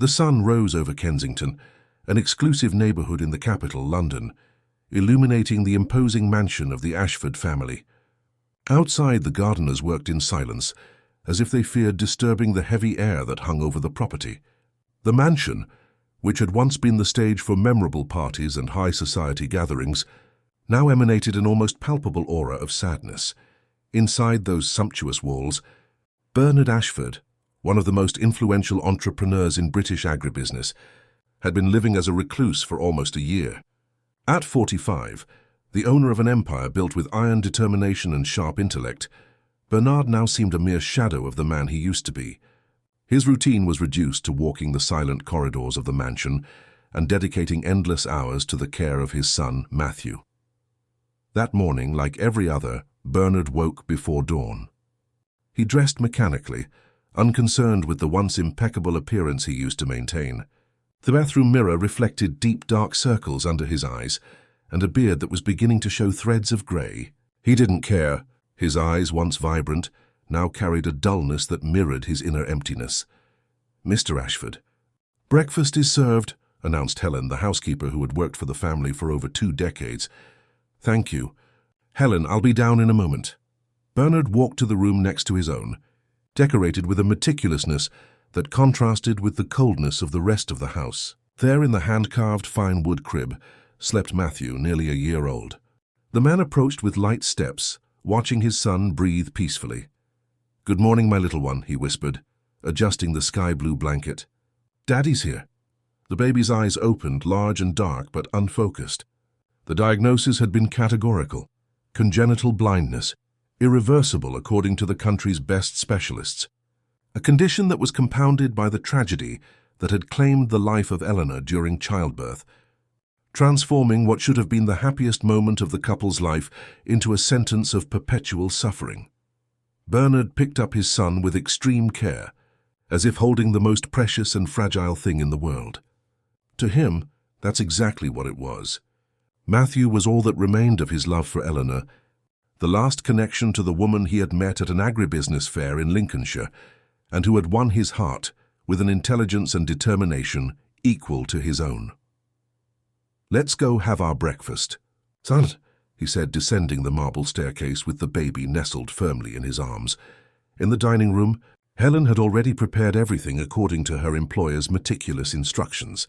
The sun rose over Kensington, an exclusive neighbourhood in the capital, London, illuminating the imposing mansion of the Ashford family. Outside, the gardeners worked in silence, as if they feared disturbing the heavy air that hung over the property. The mansion, which had once been the stage for memorable parties and high society gatherings, now emanated an almost palpable aura of sadness. Inside those sumptuous walls, Bernard Ashford, one of the most influential entrepreneurs in British agribusiness, had been living as a recluse for almost a year. At 45, the owner of an empire built with iron determination and sharp intellect, Bernard now seemed a mere shadow of the man he used to be. His routine was reduced to walking the silent corridors of the mansion and dedicating endless hours to the care of his son, Matthew. That morning, like every other, Bernard woke before dawn. He dressed mechanically, unconcerned with the once impeccable appearance he used to maintain. The bathroom mirror reflected deep dark circles under his eyes and a beard that was beginning to show threads of grey. He didn't care. His eyes, once vibrant, now carried a dullness that mirrored his inner emptiness. "Mr. Ashford." "Breakfast is served," announced Helen, the housekeeper who had worked for the family for over 2 decades. "Thank you. Helen, I'll be down in a moment." Bernard walked to the room next to his own, decorated with a meticulousness that contrasted with the coldness of the rest of the house. There, in the hand-carved fine wood crib, slept Matthew, nearly a year old. The man approached with light steps, watching his son breathe peacefully. "Good morning, my little one," he whispered, adjusting the sky-blue blanket. "Daddy's here." The baby's eyes opened, large and dark, but unfocused. The diagnosis had been categorical: congenital blindness, irreversible according to the country's best specialists. A condition that was compounded by the tragedy that had claimed the life of Eleanor during childbirth, transforming what should have been the happiest moment of the couple's life into a sentence of perpetual suffering. Bernard picked up his son with extreme care, as if holding the most precious and fragile thing in the world. To him, that's exactly what it was. Matthew was all that remained of his love for Eleanor, the last connection to the woman he had met at an agribusiness fair in Lincolnshire, and who had won his heart with an intelligence and determination equal to his own. "Let's go have our breakfast." "Son," he said, descending the marble staircase with the baby nestled firmly in his arms. In the dining room, Helen had already prepared everything according to her employer's meticulous instructions.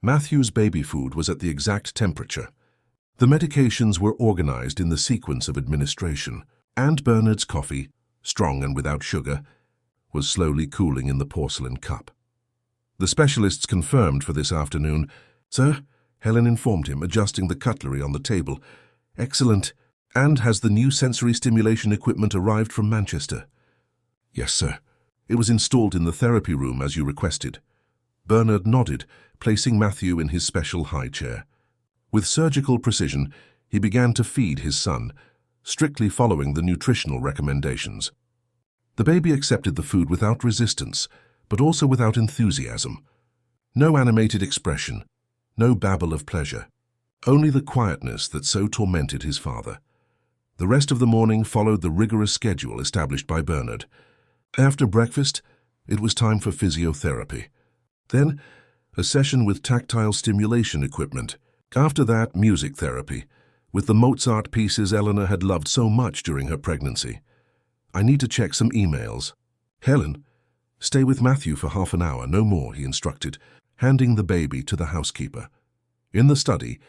Matthew's baby food was at the exact temperature. The medications were organized in the sequence of administration, and Bernard's coffee, strong and without sugar, was slowly cooling in the porcelain cup. The specialists confirmed for this afternoon. "Sir," Helen informed him, adjusting the cutlery on the table. "Excellent. And has the new sensory stimulation equipment arrived from Manchester?" "Yes, sir. It was installed in the therapy room as you requested." Bernard nodded, placing Matthew in his special high chair. With surgical precision, he began to feed his son, strictly following the nutritional recommendations. The baby accepted the food without resistance, but also without enthusiasm. No animated expression, no babble of pleasure, only the quietness that so tormented his father. The rest of the morning followed the rigorous schedule established by Bernard. After breakfast, it was time for physiotherapy. Then, a session with tactile stimulation equipment. After that, music therapy, with the Mozart pieces Eleanor had loved so much during her pregnancy. "I need to check some emails." "Helen, stay with Matthew for half an hour, no more," he instructed, handing the baby to the housekeeper. In the study,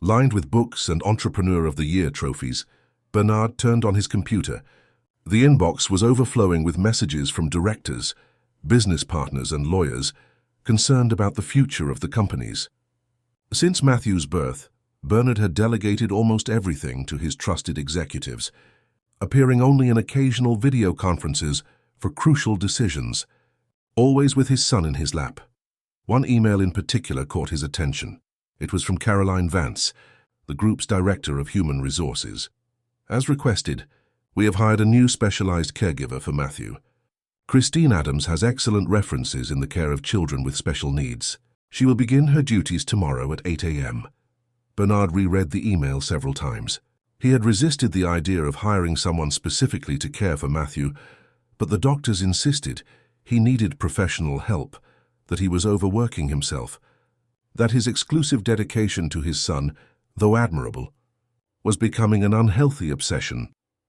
lined with books and Entrepreneur of the Year trophies, Bernard turned on his computer. The inbox was overflowing with messages from directors, business partners and lawyers concerned about the future of the companies. Since Matthew's birth, Bernard had delegated almost everything to his trusted executives, appearing only in occasional video conferences for crucial decisions, always with his son in his lap. One email in particular caught his attention. It was from Caroline Vance, the group's director of human resources. "As requested, we have hired a new specialized caregiver for Matthew. Christine Adams has excellent references in the care of children with special needs. She will begin her duties tomorrow at 8 a.m. Bernard reread the email several times. He had resisted the idea of hiring someone specifically to care for Matthew, but the doctors insisted he needed professional help, that he was overworking himself, that his exclusive dedication to his son, though admirable, was becoming an unhealthy obsession.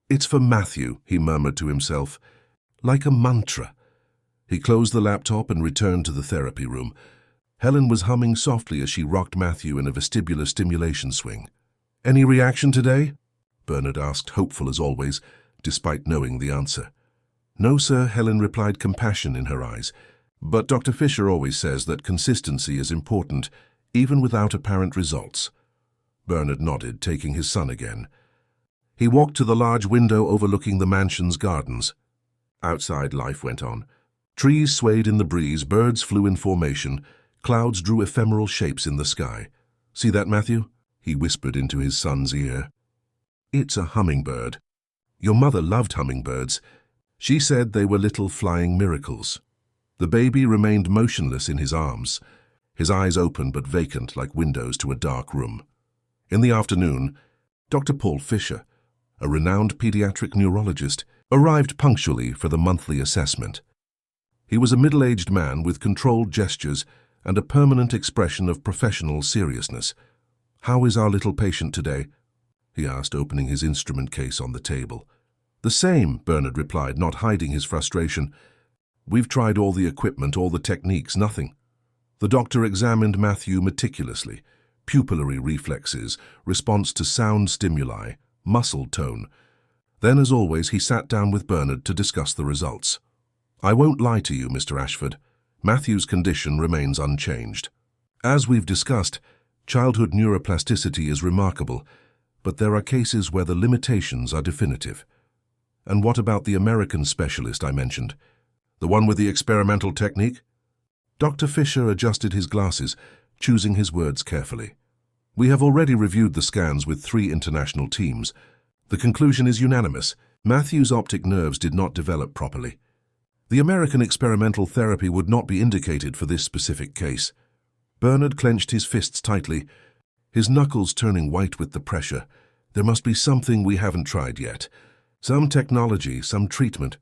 "It's for Matthew," he murmured to himself, like a mantra. He closed the laptop and returned to the therapy room. Helen was humming softly as she rocked Matthew in a vestibular stimulation swing. "Any reaction today?" Bernard asked, hopeful as always, despite knowing the answer. "No, sir," Helen replied, compassion in her eyes. "But Dr. Fisher always says that consistency is important, even without apparent results." Bernard nodded, taking his son again. He walked to the large window overlooking the mansion's gardens. Outside, life went on. Trees swayed in the breeze, birds flew in formation, clouds drew ephemeral shapes in the sky. "See that, Matthew?" he whispered into his son's ear. "It's a hummingbird. Your mother loved hummingbirds. She said they were little flying miracles." The baby remained motionless in his arms, his eyes open but vacant like windows to a dark room. In the afternoon, Dr. Paul Fisher, a renowned pediatric neurologist, arrived punctually for the monthly assessment. He was a middle-aged man with controlled gestures and a permanent expression of professional seriousness. "How is our little patient today?" he asked, opening his instrument case on the table. "The same," Bernard replied, not hiding his frustration. "We've tried all the equipment, all the techniques, nothing." The doctor examined Matthew meticulously. Pupillary reflexes, response to sound stimuli, muscle tone. Then, as always, he sat down with Bernard to discuss the results. "I won't lie to you, Mr. Ashford. Matthew's condition remains unchanged. As we've discussed, childhood neuroplasticity is remarkable, but there are cases where the limitations are definitive." "And what about the American specialist I mentioned? The one with the experimental technique?" Dr. Fisher adjusted his glasses, choosing his words carefully. "We have already reviewed the scans with 3 international teams. The conclusion is unanimous. Matthew's optic nerves did not develop properly. The American experimental therapy would not be indicated for this specific case." Bernard clenched his fists tightly, his knuckles turning white with the pressure. "There must be something we haven't tried yet. Some technology, some treatment.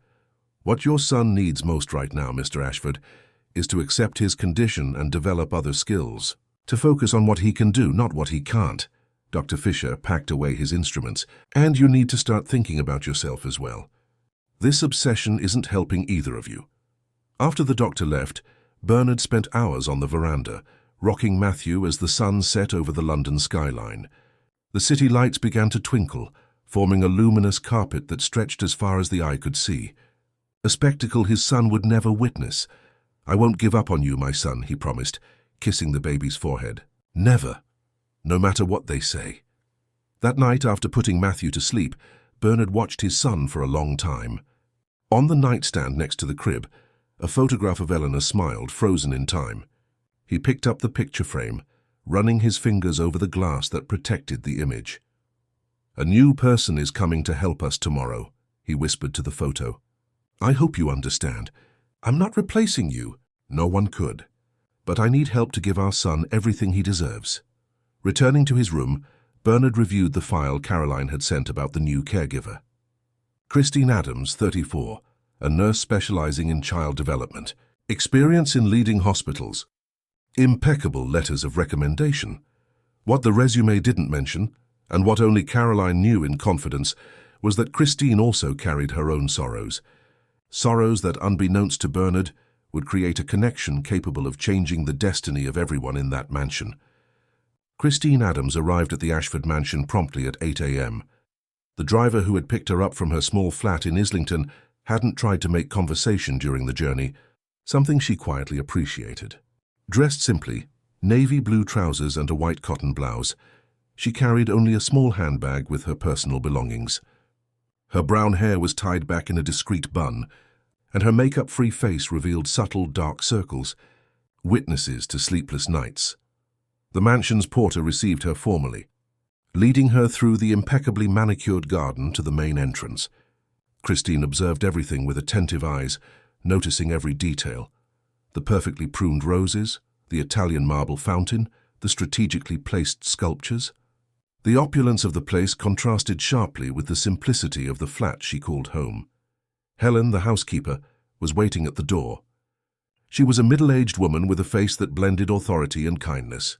What your son needs most right now, Mr. Ashford, is to accept his condition and develop other skills. To focus on what he can do, not what he can't." Dr. Fisher packed away his instruments. "And you need to start thinking about yourself as well. This obsession isn't helping either of you." After the doctor left, Bernard spent hours on the veranda, rocking Matthew as the sun set over the London skyline. The city lights began to twinkle, forming a luminous carpet that stretched as far as the eye could see. A spectacle his son would never witness. "I won't give up on you, my son," he promised, kissing the baby's forehead. "Never. No matter what they say." That night, after putting Matthew to sleep, Bernard watched his son for a long time. On the nightstand next to the crib, a photograph of Eleanor smiled, frozen in time. He picked up the picture frame, running his fingers over the glass that protected the image. "A new person is coming to help us tomorrow," he whispered to the photo. "I hope you understand. I'm not replacing you. No one could. But I need help to give our son everything he deserves." Returning to his room, Bernard reviewed the file Caroline had sent about the new caregiver. Christine Adams, 34, a nurse specializing in child development. Experience in leading hospitals. Impeccable letters of recommendation. What the resume didn't mention, and what only Caroline knew in confidence, was that Christine also carried her own sorrows. Sorrows that, unbeknownst to Bernard, would create a connection capable of changing the destiny of everyone in that mansion. Christine Adams arrived at the Ashford mansion promptly at 8 a.m. The driver who had picked her up from her small flat in Islington hadn't tried to make conversation during the journey, something she quietly appreciated. Dressed simply, navy blue trousers and a white cotton blouse, she carried only a small handbag with her personal belongings. Her brown hair was tied back in a discreet bun, and her makeup-free face revealed subtle dark circles, witnesses to sleepless nights. The mansion's porter received her formally, leading her through the impeccably manicured garden to the main entrance. Christine observed everything with attentive eyes, noticing every detail. The perfectly pruned roses, the Italian marble fountain, the strategically placed sculptures. The opulence of the place contrasted sharply with the simplicity of the flat she called home. Helen, the housekeeper, was waiting at the door. She was a middle-aged woman with a face that blended authority and kindness.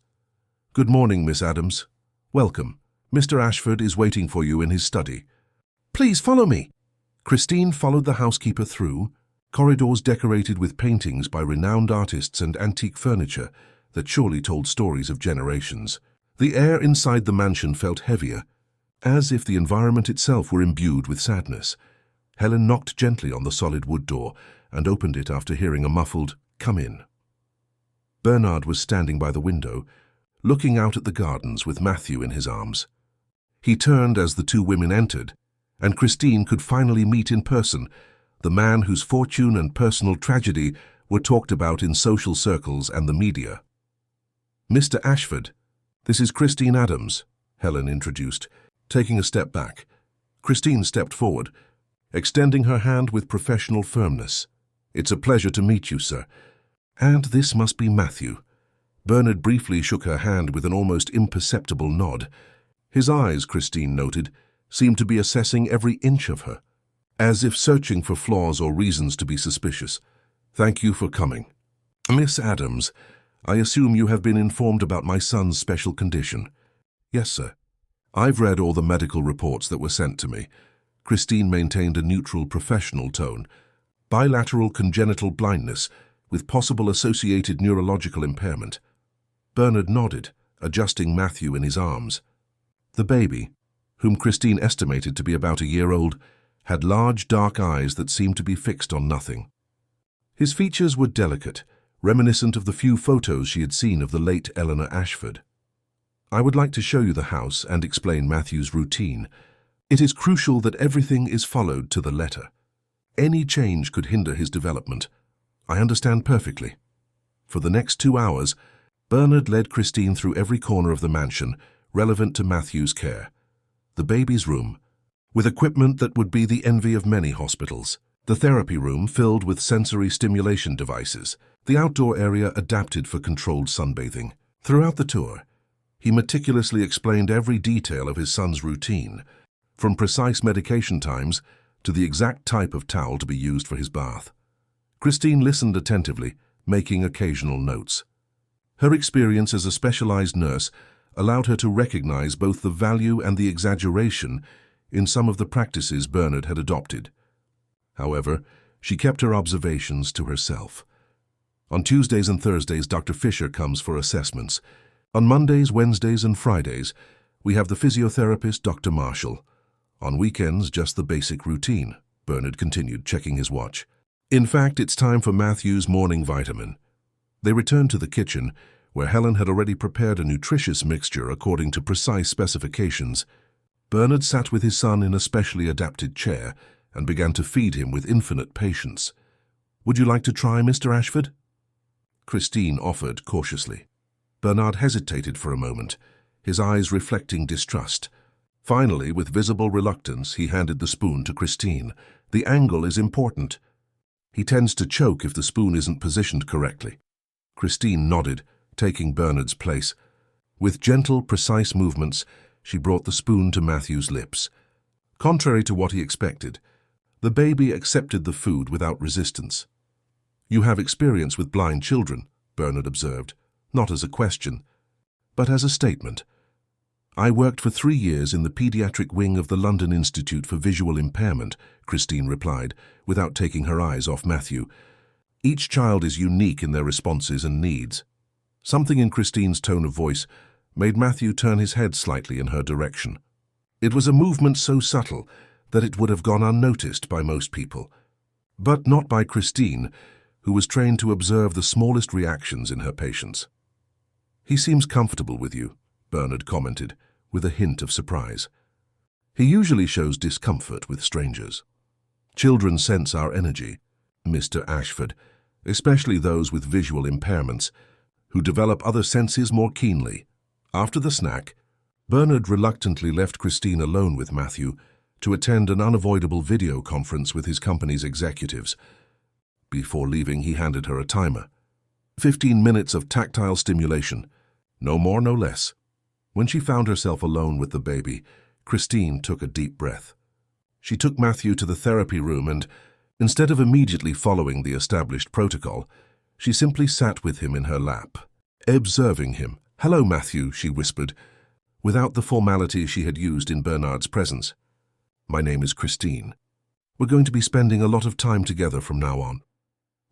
"Good morning, Miss Adams. Welcome. Mr. Ashford is waiting for you in his study." "Please follow me." Christine followed the housekeeper through corridors decorated with paintings by renowned artists and antique furniture that surely told stories of generations. The air inside the mansion felt heavier, as if the environment itself were imbued with sadness. Helen knocked gently on the solid wood door and opened it after hearing a muffled, "Come in." Bernard was standing by the window, looking out at the gardens with Matthew in his arms. He turned as the two women entered, and Christine could finally meet in person the man whose fortune and personal tragedy were talked about in social circles and the media. "Mr. Ashford, this is Christine Adams," Helen introduced, taking a step back. Christine stepped forward, extending her hand with professional firmness. "It's a pleasure to meet you, sir. And this must be Matthew." Bernard briefly shook her hand with an almost imperceptible nod. His eyes, Christine noted, seemed to be assessing every inch of her, as if searching for flaws or reasons to be suspicious. "Thank you for coming. Miss Adams, I assume you have been informed about my son's special condition." "Yes, sir. I've read all the medical reports that were sent to me." Christine maintained a neutral, professional tone. "Bilateral congenital blindness with possible associated neurological impairment." Bernard nodded, adjusting Matthew in his arms. The baby, whom Christine estimated to be about a year old, had large dark eyes that seemed to be fixed on nothing. His features were delicate, reminiscent of the few photos she had seen of the late Eleanor Ashford. "I would like to show you the house and explain Matthew's routine. It is crucial that everything is followed to the letter. Any change could hinder his development. I understand perfectly." For the next 2 hours, Bernard led Christine through every corner of the mansion relevant to Matthew's care. The baby's room, with equipment that would be the envy of many hospitals. The therapy room filled with sensory stimulation devices. The outdoor area adapted for controlled sunbathing. Throughout the tour, he meticulously explained every detail of his son's routine, from precise medication times to the exact type of towel to be used for his bath. Christine listened attentively, making occasional notes. Her experience as a specialized nurse allowed her to recognize both the value and the exaggeration in some of the practices Bernard had adopted. However, she kept her observations to herself. On Tuesdays and Thursdays, Dr. Fisher comes for assessments. On Mondays, Wednesdays, and Fridays, we have the physiotherapist, Dr. Marshall. On weekends, just the basic routine, Bernard continued, checking his watch. "In fact, it's time for Matthew's morning vitamin." They returned to the kitchen, where Helen had already prepared a nutritious mixture according to precise specifications. Bernard sat with his son in a specially adapted chair and began to feed him with infinite patience. "Would you like to try, Mr. Ashford?" Christine offered cautiously. Bernard hesitated for a moment, his eyes reflecting distrust. Finally, with visible reluctance, he handed the spoon to Christine. "The angle is important. He tends to choke if the spoon isn't positioned correctly." Christine nodded, taking Bernard's place. With gentle, precise movements, she brought the spoon to Matthew's lips. Contrary to what he expected, the baby accepted the food without resistance. "You have experience with blind children," Bernard observed, not as a question, but as a statement. "I worked for 3 years in the pediatric wing of the London Institute for Visual Impairment," Christine replied, without taking her eyes off Matthew. "Each child is unique in their responses and needs." Something in Christine's tone of voice made Matthew turn his head slightly in her direction. It was a movement so subtle that it would have gone unnoticed by most people, but not by Christine, who was trained to observe the smallest reactions in her patients. "He seems comfortable with you," Bernard commented, with a hint of surprise. "He usually shows discomfort with strangers. Children sense our energy, Mr. Ashford, especially those with visual impairments, who develop other senses more keenly." After the snack, Bernard reluctantly left Christine alone with Matthew to attend an unavoidable video conference with his company's executives. Before leaving, he handed her a timer. 15 minutes of tactile stimulation, no more, no less. When she found herself alone with the baby, Christine took a deep breath. She took Matthew to the therapy room and, instead of immediately following the established protocol, She simply sat with him in her lap, observing him. "Hello, Matthew," she whispered, without the formality she had used in Bernard's presence. "My name is Christine. We're going to be spending a lot of time together from now on."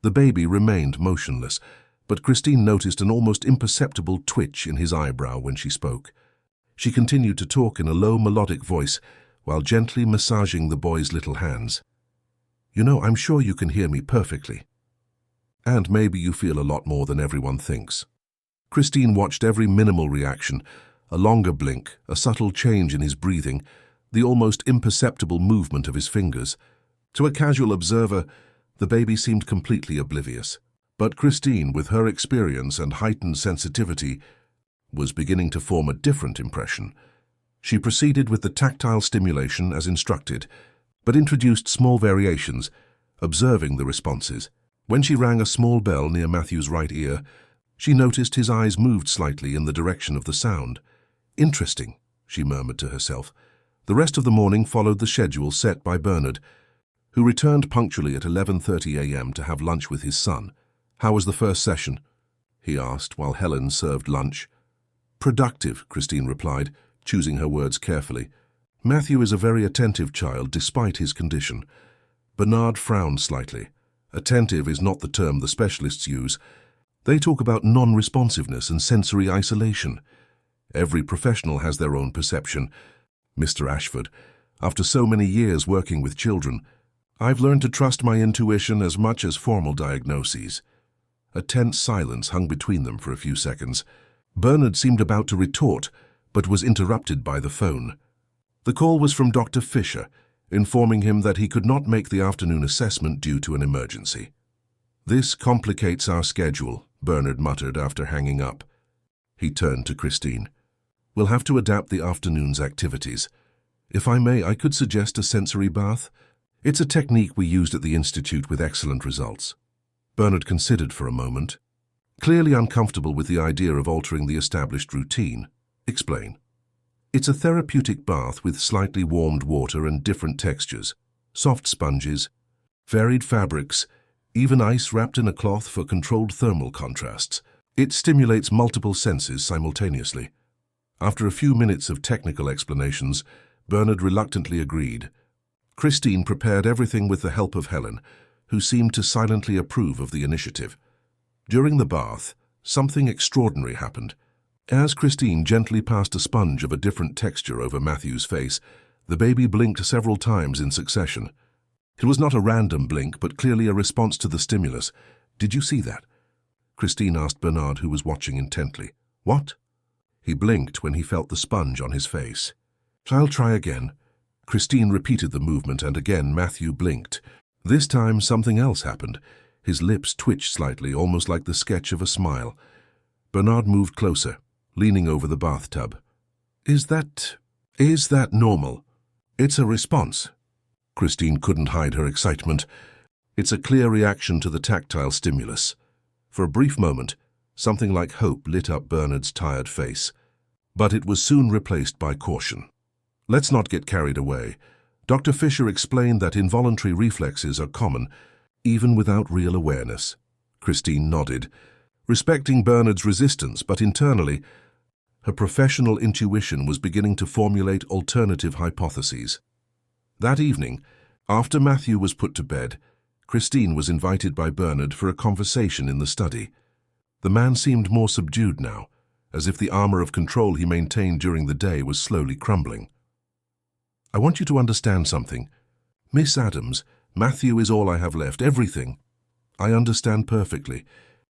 The baby remained motionless, but Christine noticed an almost imperceptible twitch in his eyebrow when she spoke. She continued to talk in a low, melodic voice while gently massaging the boy's little hands. "You know, I'm sure you can hear me perfectly. And maybe you feel a lot more than everyone thinks." Christine watched every minimal reaction, a longer blink, a subtle change in his breathing, the almost imperceptible movement of his fingers. To a casual observer, the baby seemed completely oblivious. But Christine, with her experience and heightened sensitivity, was beginning to form a different impression. She proceeded with the tactile stimulation as instructed, but introduced small variations, observing the responses. When she rang a small bell near Matthew's right ear, she noticed his eyes moved slightly in the direction of the sound. "Interesting," she murmured to herself. The rest of the morning followed the schedule set by Bernard, who returned punctually at 11:30 a.m. to have lunch with his son. "How was the first session?" he asked while Helen served lunch. "Productive," Christine replied, choosing her words carefully. "Matthew is a very attentive child despite his condition." Bernard frowned slightly. Attentive is not the term the specialists use. They talk about non-responsiveness and sensory isolation. Every professional has their own perception. Mr. Ashford, after so many years working with children, I've learned to trust my intuition as much as formal diagnoses. A tense silence hung between them for a few seconds. Bernard seemed about to retort, but was interrupted by the phone. The call was from Dr. Fisher, informing him that he could not make the afternoon assessment due to an emergency. "This complicates our schedule," Bernard muttered after hanging up. He turned to Christine. "We'll have to adapt the afternoon's activities. If I may, I could suggest a sensory bath. It's a technique we used at the Institute with excellent results." Bernard considered for a moment, clearly uncomfortable with the idea of altering the established routine. "Explain." "It's a therapeutic bath with slightly warmed water and different textures, soft sponges, varied fabrics, even ice wrapped in a cloth for controlled thermal contrasts. It stimulates multiple senses simultaneously." After a few minutes of technical explanations, Bernard reluctantly agreed. Christine prepared everything with the help of Helen, who seemed to silently approve of the initiative. During the bath, something extraordinary happened. As Christine gently passed a sponge of a different texture over Matthew's face, the baby blinked several times in succession. It was not a random blink, but clearly a response to the stimulus. "Did you see that?" Christine asked Bernard, who was watching intently. "What?" He blinked when he felt the sponge on his face. "I'll try again." Christine repeated the movement, and again Matthew blinked. This time something else happened. His lips twitched slightly, almost like the sketch of a smile. Bernard moved closer, leaning over the bathtub. Is that normal?" "It's a response." Christine couldn't hide her excitement. "It's a clear reaction to the tactile stimulus." For a brief moment, something like hope lit up Bernard's tired face. But it was soon replaced by caution. "Let's not get carried away. Dr. Fisher explained that involuntary reflexes are common, even without real awareness." Christine nodded, respecting Bernard's resistance, but internally, her professional intuition was beginning to formulate alternative hypotheses. That evening, after Matthew was put to bed, Christine was invited by Bernard for a conversation in the study. The man seemed more subdued now, as if the armor of control he maintained during the day was slowly crumbling. "I want you to understand something. Miss Adams, Matthew is all I have left, everything." "I understand perfectly."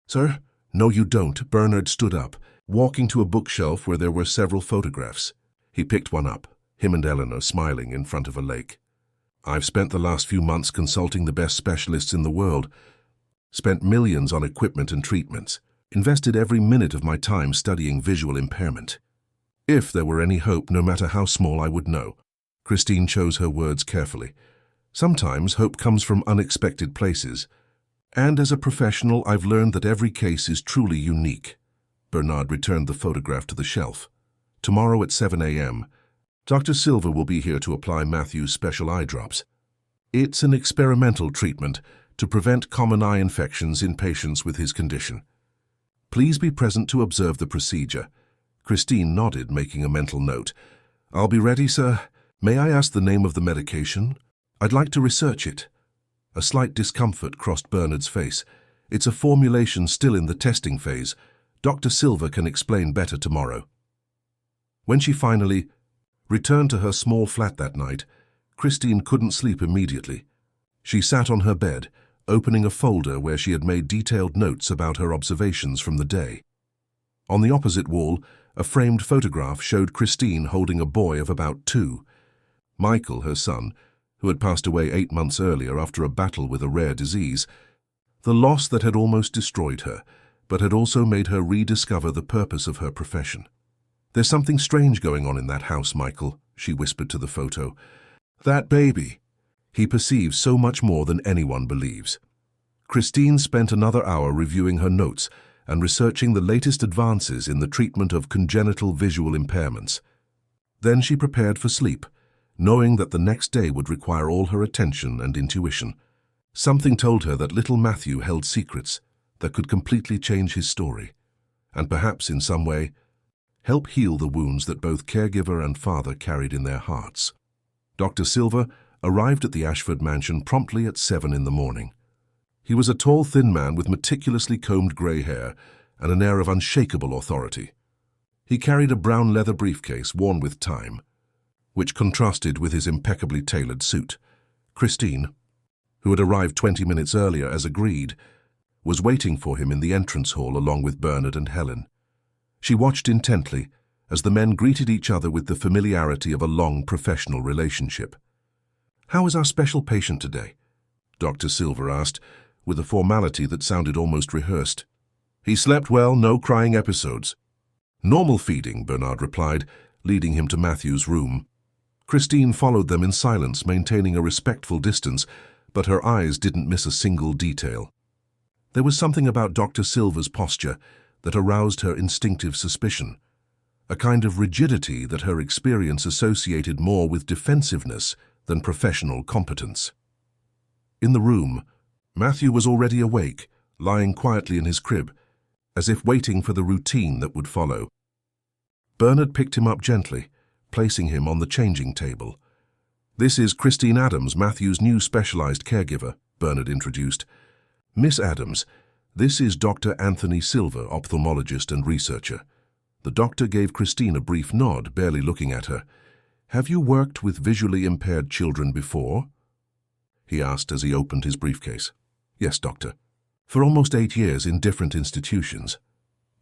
"Sir?" "No, you don't." Bernard stood up, walking to a bookshelf where there were several photographs. He picked one up, him and Eleanor smiling in front of a lake. "I've spent the last few months consulting the best specialists in the world, spent millions on equipment and treatments, invested every minute of my time studying visual impairment. If there were any hope, no matter how small, I would know." Christine chose her words carefully. "Sometimes hope comes from unexpected places. And as a professional, I've learned that every case is truly unique." Bernard returned the photograph to the shelf. "Tomorrow at 7 a.m., Dr. Silver will be here to apply Matthew's special eye drops. It's an experimental treatment to prevent common eye infections in patients with his condition. Please be present to observe the procedure. Christine nodded, making a mental note. I'll be ready, sir. May I ask the name of the medication? I'd like to research it. A slight discomfort crossed Bernard's face. It's a formulation still in the testing phase. Dr. Silver can explain better tomorrow. When she finally returned to her small flat that night, Christine couldn't sleep immediately. She sat on her bed, opening a folder where she had made detailed notes about her observations from the day. On the opposite wall, a framed photograph showed Christine holding a boy of about 2. Michael, her son, who had passed away 8 months earlier after a battle with a rare disease, the loss that had almost destroyed her, but had also made her rediscover the purpose of her profession. There's something strange going on in that house, Michael, she whispered to the photo. That baby. He perceives so much more than anyone believes. Christine spent another hour reviewing her notes and researching the latest advances in the treatment of congenital visual impairments. Then she prepared for sleep, knowing that the next day would require all her attention and intuition. Something told her that little Matthew held secrets that could completely change his story, and perhaps in some way help heal the wounds that both caregiver and father carried in their hearts. Dr. Silver arrived at the Ashford mansion promptly at 7 in the morning. He was a tall, thin man with meticulously combed grey hair and an air of unshakable authority. He carried a brown leather briefcase worn with time, which contrasted with his impeccably tailored suit. Christine, who had arrived 20 minutes earlier as agreed, was waiting for him in the entrance hall along with Bernard and Helen. She watched intently as the men greeted each other with the familiarity of a long professional relationship. "How is our special patient today?" Dr. Silver asked, with a formality that sounded almost rehearsed. "He slept well, no crying episodes." "Normal feeding," Bernard replied, leading him to Matthew's room. Christine followed them in silence, maintaining a respectful distance, but her eyes didn't miss a single detail. There was something about Dr. Silver's posture that aroused her instinctive suspicion, a kind of rigidity that her experience associated more with defensiveness than professional competence. In the room, Matthew was already awake, lying quietly in his crib, as if waiting for the routine that would follow. Bernard picked him up gently, placing him on the changing table. "This is Christine Adams, Matthew's new specialized caregiver," Bernard introduced. "Miss Adams, this is Dr. Anthony Silver, ophthalmologist and researcher." The doctor gave Christine a brief nod, barely looking at her. "Have you worked with visually impaired children before?" he asked as he opened his briefcase. "Yes, doctor. For almost 8 years in different institutions."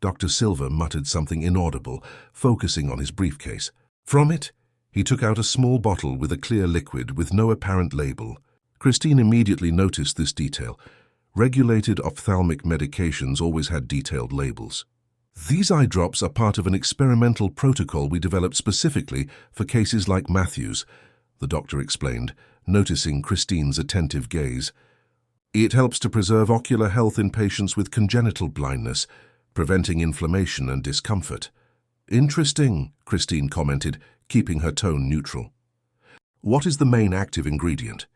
Dr. Silver muttered something inaudible, focusing on his briefcase. From it, he took out a small bottle with a clear liquid with no apparent label. Christine immediately noticed this detail. Regulated ophthalmic medications always had detailed labels. "These eye drops are part of an experimental protocol we developed specifically for cases like Matthew's," the doctor explained, noticing Christine's attentive gaze. "It helps to preserve ocular health in patients with congenital blindness, preventing inflammation and discomfort." "Interesting," Christine commented, keeping her tone neutral. "What is the main active ingredient?"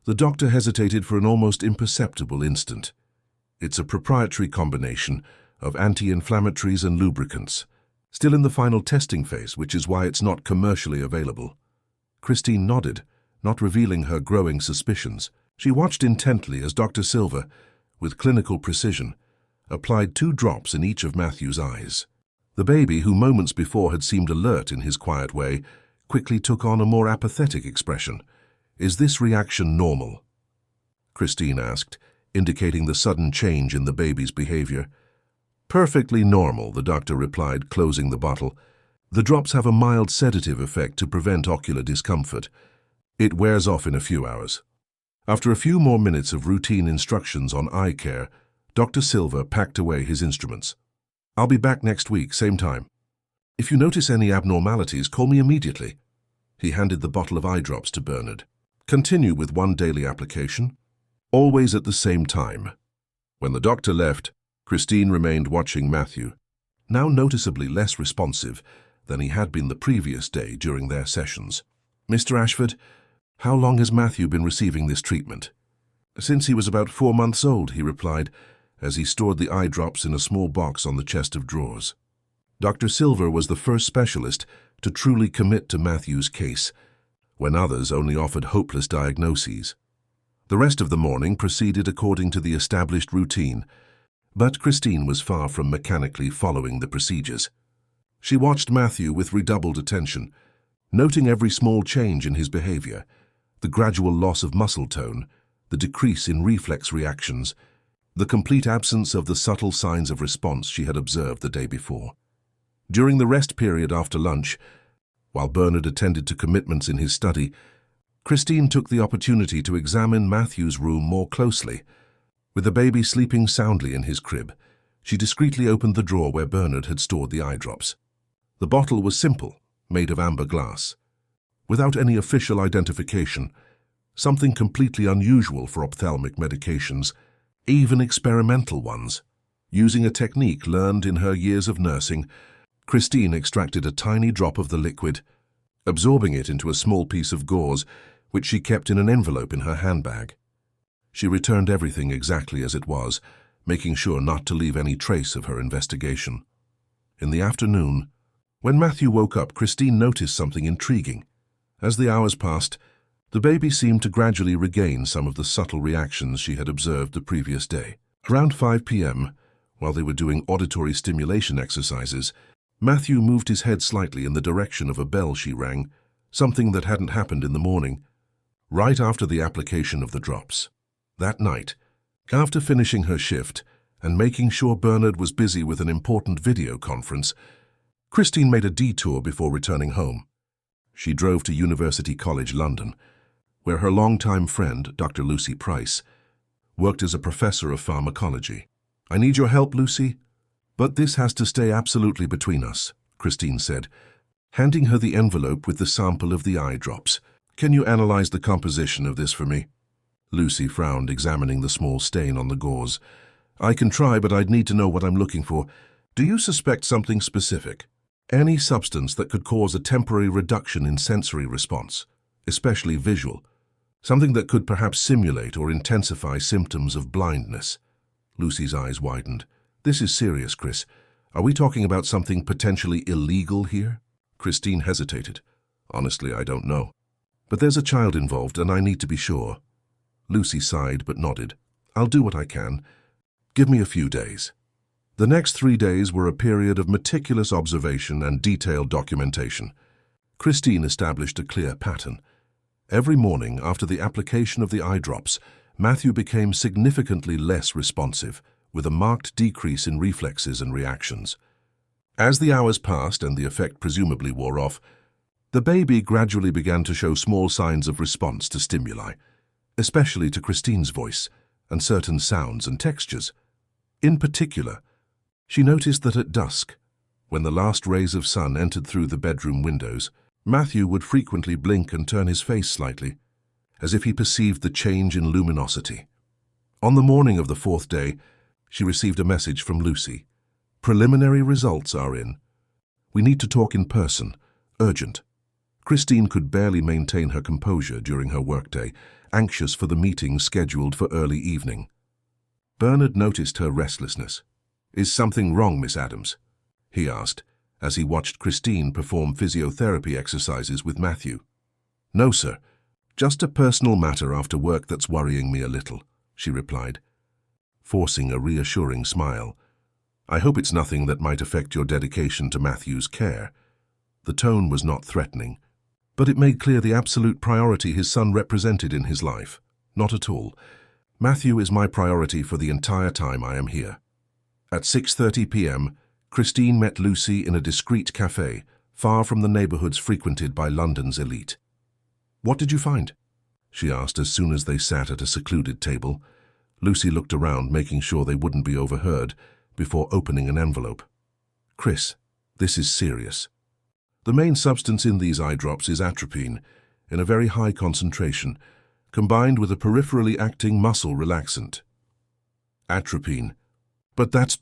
The doctor hesitated for an almost imperceptible instant. "It's a proprietary combination of anti-inflammatories and lubricants, still in the final testing phase, which is why it's not commercially available." Christine nodded, not revealing her growing suspicions. She watched intently as Dr. Silver, with clinical precision, applied 2 drops in each of Matthew's eyes. The baby, who moments before had seemed alert in his quiet way, quickly took on a more apathetic expression. "Is this reaction normal?" Christine asked, indicating the sudden change in the baby's behavior. "Perfectly normal," the doctor replied, closing the bottle. "The drops have a mild sedative effect to prevent ocular discomfort. It wears off in a few hours." After a few more minutes of routine instructions on eye care, Dr. Silver packed away his instruments. "I'll be back next week, same time. If you notice any abnormalities, call me immediately." He handed the bottle of eye drops to Bernard. "Continue with 1 daily application, always at the same time." When the doctor left, Christine remained watching Matthew, now noticeably less responsive than he had been the previous day during their sessions. "Mr. Ashford, how long has Matthew been receiving this treatment?" "Since he was about 4 months old," he replied, as he stored the eye drops in a small box on the chest of drawers. Dr. Silver was the first specialist to truly commit to Matthew's case, when others only offered hopeless diagnoses. The rest of the morning proceeded according to the established routine, but Christine was far from mechanically following the procedures. She watched Matthew with redoubled attention, noting every small change in his behavior, the gradual loss of muscle tone, the decrease in reflex reactions, the complete absence of the subtle signs of response she had observed the day before. During the rest period after lunch, while Bernard attended to commitments in his study, Christine took the opportunity to examine Matthew's room more closely. With the baby sleeping soundly in his crib, she discreetly opened the drawer where Bernard had stored the eye drops. The bottle was simple, made of amber glass. Without any official identification, something completely unusual for ophthalmic medications, even experimental ones. Using a technique learned in her years of nursing, Christine extracted a tiny drop of the liquid, absorbing it into a small piece of gauze, which she kept in an envelope in her handbag. She returned everything exactly as it was, making sure not to leave any trace of her investigation. In the afternoon, when Matthew woke up, Christine noticed something intriguing. As the hours passed, the baby seemed to gradually regain some of the subtle reactions she had observed the previous day. Around 5 p.m., while they were doing auditory stimulation exercises, Matthew moved his head slightly in the direction of a bell she rang, something that hadn't happened in the morning, right after the application of the drops. That night, after finishing her shift and making sure Bernard was busy with an important video conference, Christine made a detour before returning home. She drove to University College London, where her longtime friend, Dr. Lucy Price, worked as a professor of pharmacology. "I need your help, Lucy, but this has to stay absolutely between us," Christine said, handing her the envelope with the sample of the eye drops. "Can you analyze the composition of this for me?" Lucy frowned, examining the small stain on the gauze. "I can try, but I'd need to know what I'm looking for. Do you suspect something specific? Any substance that could cause a temporary reduction in sensory response, especially visual? Something that could perhaps simulate or intensify symptoms of blindness?" Lucy's eyes widened. "This is serious, Chris. Are we talking about something potentially illegal here?" Christine hesitated. "Honestly, I don't know. But there's a child involved, and I need to be sure." Lucy sighed but nodded. "I'll do what I can. Give me a few days." The next 3 days were a period of meticulous observation and detailed documentation. Christine established a clear pattern. Every morning after the application of the eye drops, Matthew became significantly less responsive, with a marked decrease in reflexes and reactions. As the hours passed and the effect presumably wore off, the baby gradually began to show small signs of response to stimuli, especially to Christine's voice and certain sounds and textures. In particular, she noticed that at dusk, when the last rays of sun entered through the bedroom windows, Matthew would frequently blink and turn his face slightly, as if he perceived the change in luminosity. On the morning of the 4th day, she received a message from Lucy. "Preliminary results are in. We need to talk in person. Urgent." Christine could barely maintain her composure during her workday, anxious for the meeting scheduled for early evening. Bernard noticed her restlessness. "Is something wrong, Miss Adams?" he asked, as he watched Christine perform physiotherapy exercises with Matthew. "No, sir. Just a personal matter after work that's worrying me a little," she replied, forcing a reassuring smile. "I hope it's nothing that might affect your dedication to Matthew's care." The tone was not threatening, but it made clear the absolute priority his son represented in his life. "Not at all. Matthew is my priority for the entire time I am here." At 6:30 p.m., Christine met Lucy in a discreet cafe, far from the neighborhoods frequented by London's elite. "What did you find?" she asked as soon as they sat at a secluded table. Lucy looked around, making sure they wouldn't be overheard, before opening an envelope. "Chris, this is serious. The main substance in these eye drops is atropine, in a very high concentration, combined with a peripherally acting muscle relaxant." "Atropine. But that's..."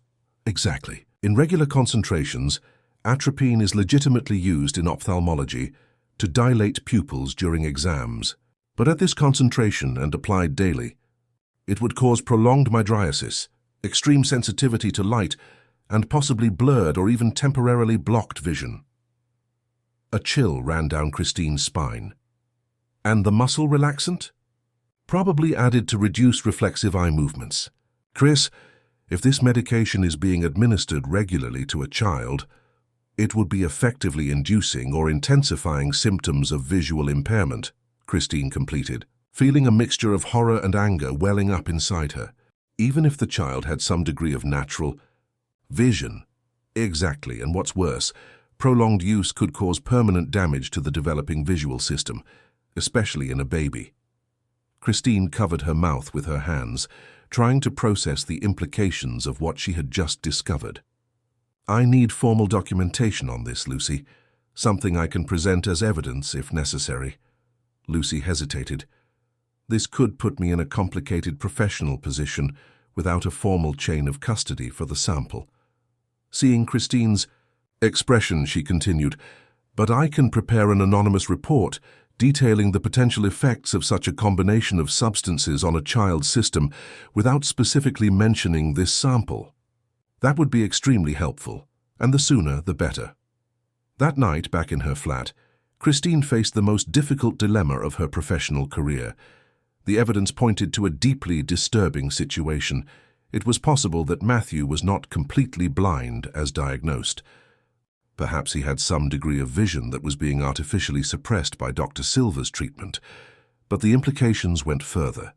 "Exactly. In regular concentrations, atropine is legitimately used in ophthalmology to dilate pupils during exams. But at this concentration and applied daily, It would cause prolonged mydriasis, extreme sensitivity to light, and possibly blurred or even temporarily blocked vision. A chill ran down Christine's spine. And the muscle relaxant? Probably added to reduce reflexive eye movements. Chris, if this medication is being administered regularly to a child, it would be effectively inducing or intensifying symptoms of visual impairment, Christine completed, feeling a mixture of horror and anger welling up inside her. Even if the child had some degree of natural vision. Exactly, and what's worse, prolonged use could cause permanent damage to the developing visual system, especially in a baby. Christine covered her mouth with her hands, trying to process the implications of what she had just discovered. I need formal documentation on this, Lucy. Something I can present as evidence if necessary. Lucy hesitated. This could put me in a complicated professional position without a formal chain of custody for the sample. Seeing Christine's expression, she continued, but I can prepare an anonymous report detailing the potential effects of such a combination of substances on a child's system without specifically mentioning this sample. That would be extremely helpful, and the sooner the better. That night, back in her flat, Christine faced the most difficult dilemma of her professional career. The evidence pointed to a deeply disturbing situation. It was possible that Matthew was not completely blind as diagnosed. Perhaps he had some degree of vision that was being artificially suppressed by Dr. Silver's treatment. But the implications went further.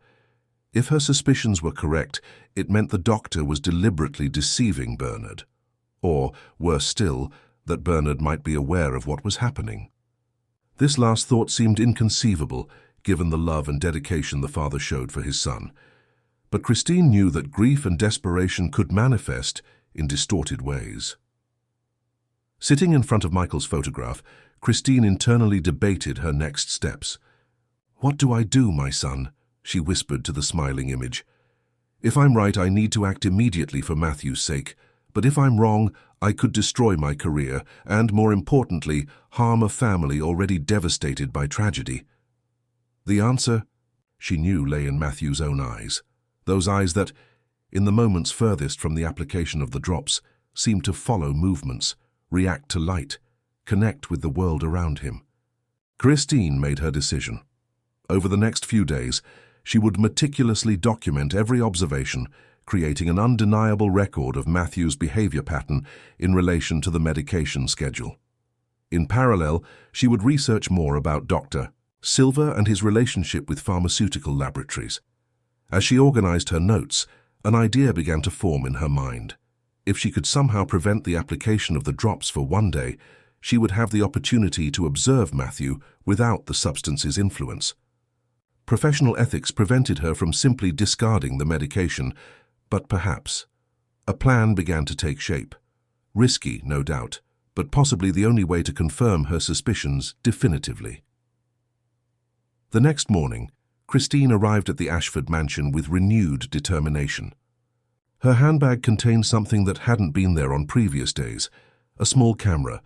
If her suspicions were correct, it meant the doctor was deliberately deceiving Bernard. Or, worse still, that Bernard might be aware of what was happening. This last thought seemed inconceivable, given the love and dedication the father showed for his son. But Christine knew that grief and desperation could manifest in distorted ways. Sitting in front of Michael's photograph, Christine internally debated her next steps. "What do I do, my son?" she whispered to the smiling image. "If I'm right, I need to act immediately for Matthew's sake, but if I'm wrong, I could destroy my career and, more importantly, harm a family already devastated by tragedy." The answer, she knew, lay in Matthew's own eyes. Those eyes that, in the moments furthest from the application of the drops, seemed to follow movements, react to light, connect with the world around him. Christine made her decision. Over the next few days, she would meticulously document every observation, creating an undeniable record of Matthew's behavior pattern in relation to the medication schedule. In parallel, she would research more about Dr. Silver and his relationship with pharmaceutical laboratories. As she organized her notes, an idea began to form in her mind. If she could somehow prevent the application of the drops for one day, she would have the opportunity to observe Matthew without the substance's influence. Professional ethics prevented her from simply discarding the medication, but perhaps a plan began to take shape. Risky, no doubt, but possibly the only way to confirm her suspicions definitively. The next morning, Christine arrived at the Ashford mansion with renewed determination. Her handbag contained something that hadn't been there on previous days, a small camera,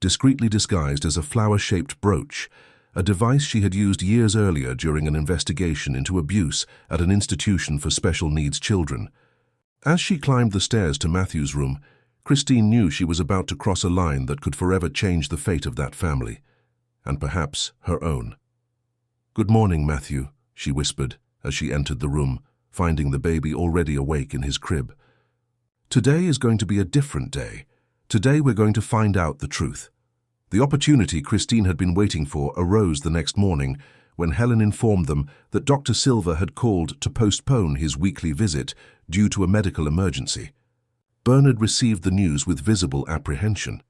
discreetly disguised as a flower-shaped brooch, a device she had used years earlier during an investigation into abuse at an institution for special needs children. As she climbed the stairs to Matthew's room, Christine knew she was about to cross a line that could forever change the fate of that family, and perhaps her own. "Good morning, Matthew," she whispered as she entered the room, finding the baby already awake in his crib. "Today is going to be a different day. Today we're going to find out the truth." The opportunity Christine had been waiting for arose the next morning when Helen informed them that Dr. Silver had called to postpone his weekly visit due to a medical emergency. Bernard received the news with visible apprehension.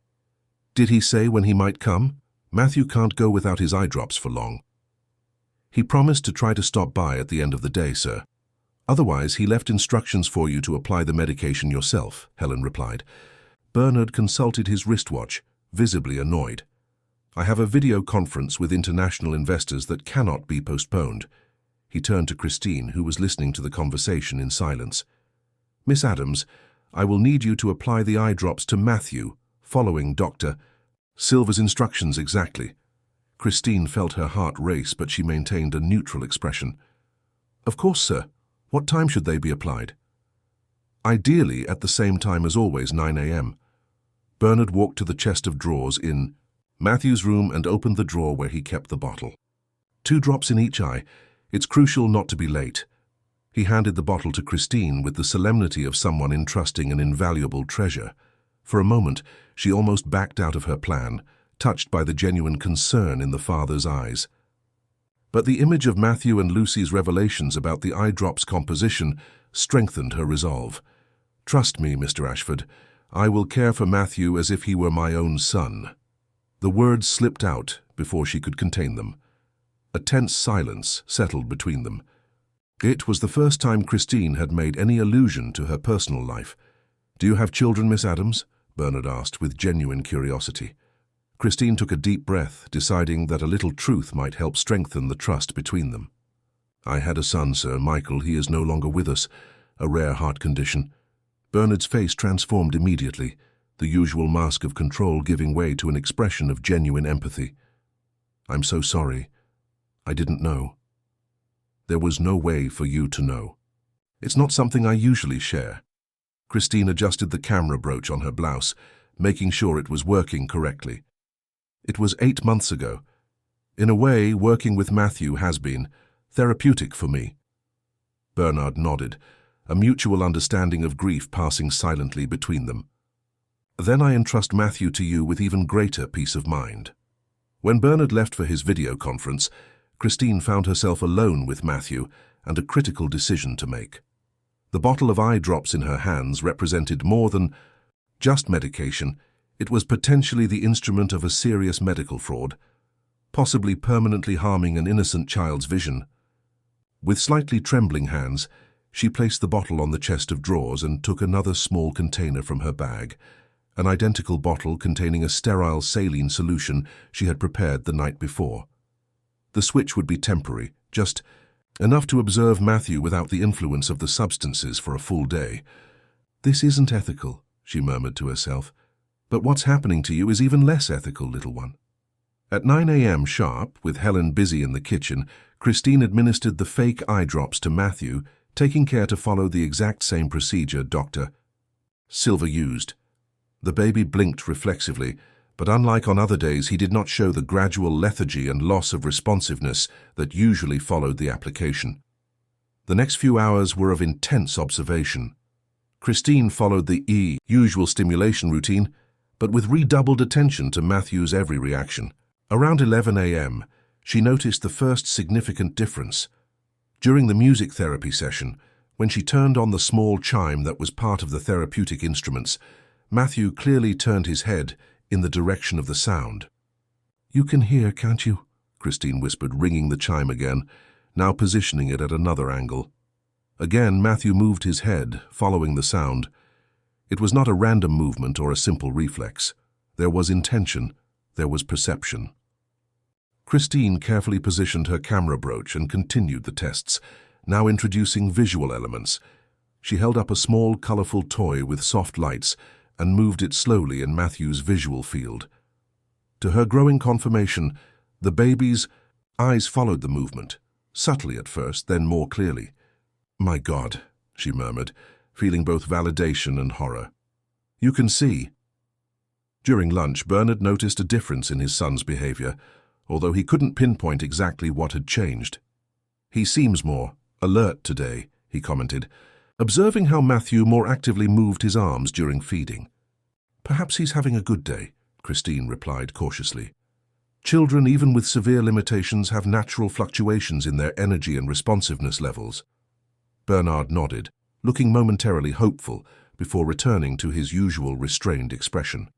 "Did he say when he might come? Matthew can't go without his eye drops for long." "He promised to try to stop by at the end of the day, sir. Otherwise, he left instructions for you to apply the medication yourself," Helen replied. Bernard consulted his wristwatch, visibly annoyed. "I have a video conference with international investors that cannot be postponed." He turned to Christine, who was listening to the conversation in silence. "Miss Adams, I will need you to apply the eye drops to Matthew, following Dr. Silver's instructions exactly." Christine felt her heart race, but she maintained a neutral expression. "Of course, sir. What time should they be applied? Ideally at the same time as always, 9 a.m. Bernard walked to the chest of drawers in Matthew's room and opened the drawer where he kept the bottle. 2 drops in each eye. It's crucial not to be late. He handed the bottle to Christine with the solemnity of someone entrusting an invaluable treasure. For a moment, she almost backed out of her plan, touched by the genuine concern in the father's eyes. But the image of Matthew and Lucy's revelations about the eye drop's composition strengthened her resolve. "Trust me, Mr. Ashford. I will care for Matthew as if he were my own son." The words slipped out before she could contain them. A tense silence settled between them. It was the first time Christine had made any allusion to her personal life. "Do you have children, Miss Adams?" Bernard asked with genuine curiosity. Christine took a deep breath, deciding that a little truth might help strengthen the trust between them. "I had a son, sir, Michael. He is no longer with us. A rare heart condition." Bernard's face transformed immediately, the usual mask of control giving way to an expression of genuine empathy. "I'm so sorry. I didn't know." "There was no way for you to know. It's not something I usually share." Christine adjusted the camera brooch on her blouse, making sure it was working correctly. "It was 8 months ago. In a way, working with Matthew has been therapeutic for me." Bernard nodded, a mutual understanding of grief passing silently between them. "Then I entrust Matthew to you with even greater peace of mind." When Bernard left for his video conference, Christine found herself alone with Matthew and a critical decision to make. The bottle of eye drops in her hands represented more than just medication. It was potentially the instrument of a serious medical fraud, possibly permanently harming an innocent child's vision. With slightly trembling hands, she placed the bottle on the chest of drawers and took another small container from her bag, an identical bottle containing a sterile saline solution she had prepared the night before. The switch would be temporary, just enough to observe Matthew without the influence of the substances for a full day. "This isn't ethical," she murmured to herself. "But what's happening to you is even less ethical, little one." At 9 a.m. sharp, with Helen busy in the kitchen, Christine administered the fake eye drops to Matthew, taking care to follow the exact same procedure Dr. Silver used. The baby blinked reflexively, but unlike on other days, he did not show the gradual lethargy and loss of responsiveness that usually followed the application. The next few hours were of intense observation. Christine followed the usual stimulation routine, but with redoubled attention to Matthew's every reaction. Around 11 a.m., she noticed the first significant difference. During the music therapy session, when she turned on the small chime that was part of the therapeutic instruments, Matthew clearly turned his head in the direction of the sound. "You can hear, can't you?" Christine whispered, ringing the chime again, now positioning it at another angle. Again, Matthew moved his head, following the sound. It was not a random movement or a simple reflex. There was intention, there was perception. Christine carefully positioned her camera brooch and continued the tests, now introducing visual elements. She held up a small, colorful toy with soft lights and moved it slowly in Matthew's visual field. To her growing confirmation, the baby's eyes followed the movement, subtly at first, then more clearly. "My God," she murmured, feeling both validation and horror. "You can see." During lunch, Bernard noticed a difference in his son's behavior, although he couldn't pinpoint exactly what had changed. "He seems more alert today," he commented, observing how Matthew more actively moved his arms during feeding. "Perhaps he's having a good day," Christine replied cautiously. "Children, even with severe limitations, have natural fluctuations in their energy and responsiveness levels." Bernard nodded, looking momentarily hopeful before returning to his usual restrained expression.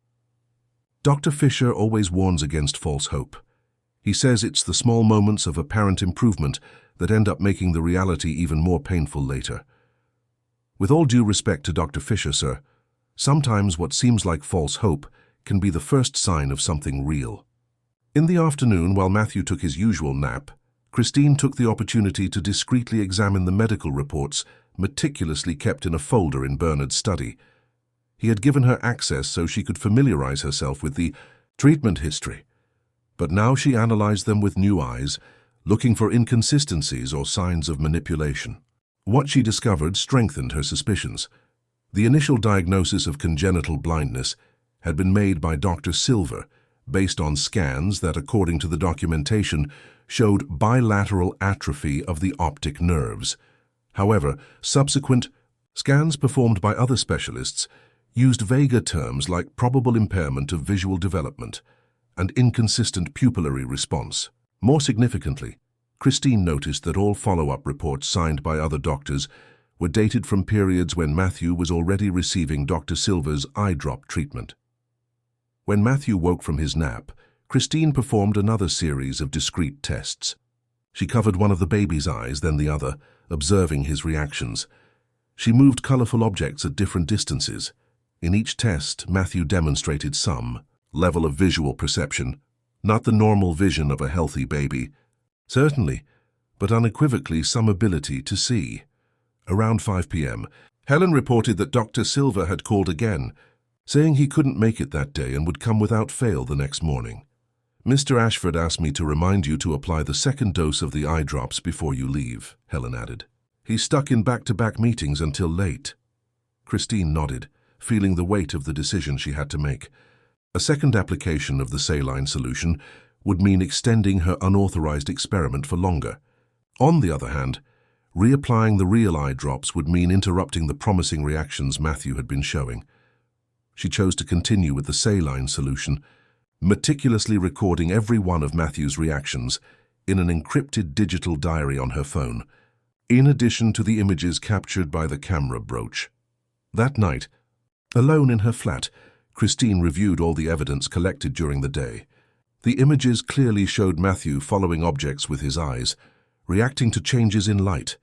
Dr. Fisher always warns against false hope. He says it's the small moments of apparent improvement that end up making the reality even more painful later. With all due respect to Dr. Fisher, sir, sometimes what seems like false hope can be the first sign of something real. In the afternoon, while Matthew took his usual nap, Christine took the opportunity to discreetly examine the medical reports meticulously kept in a folder in Bernard's study. He had given her access so she could familiarize herself with the treatment history, but now she analyzed them with new eyes, looking for inconsistencies or signs of manipulation. What she discovered strengthened her suspicions. The initial diagnosis of congenital blindness had been made by Dr. Silver, based on scans that, according to the documentation, showed bilateral atrophy of the optic nerves. However, subsequent scans performed by other specialists used vaguer terms like probable impairment of visual development and inconsistent pupillary response. More significantly, Christine noticed that all follow-up reports signed by other doctors were dated from periods when Matthew was already receiving Dr. Silver's eye drop treatment. When Matthew woke from his nap, Christine performed another series of discrete tests. She covered one of the baby's eyes, then the other, observing his reactions. She moved colorful objects at different distances. In each test, Matthew demonstrated some level of visual perception, not the normal vision of a healthy baby, certainly, but unequivocally some ability to see. Around 5 p.m., Helen reported that Dr. Silver had called again, saying he couldn't make it that day and would come without fail the next morning. "Mr. Ashford asked me to remind you to apply the second dose of the eye drops before you leave," Helen added. "He's stuck in back-to-back meetings until late." Christine nodded, feeling the weight of the decision she had to make. A second application of the saline solution would mean extending her unauthorized experiment for longer. On the other hand, reapplying the real eye drops would mean interrupting the promising reactions Matthew had been showing. She chose to continue with the saline solution, meticulously recording every one of Matthew's reactions in an encrypted digital diary on her phone, in addition to the images captured by the camera brooch. That night, alone in her flat, Christine reviewed all the evidence collected during the day. The images clearly showed Matthew following objects with his eyes, reacting to changes in light,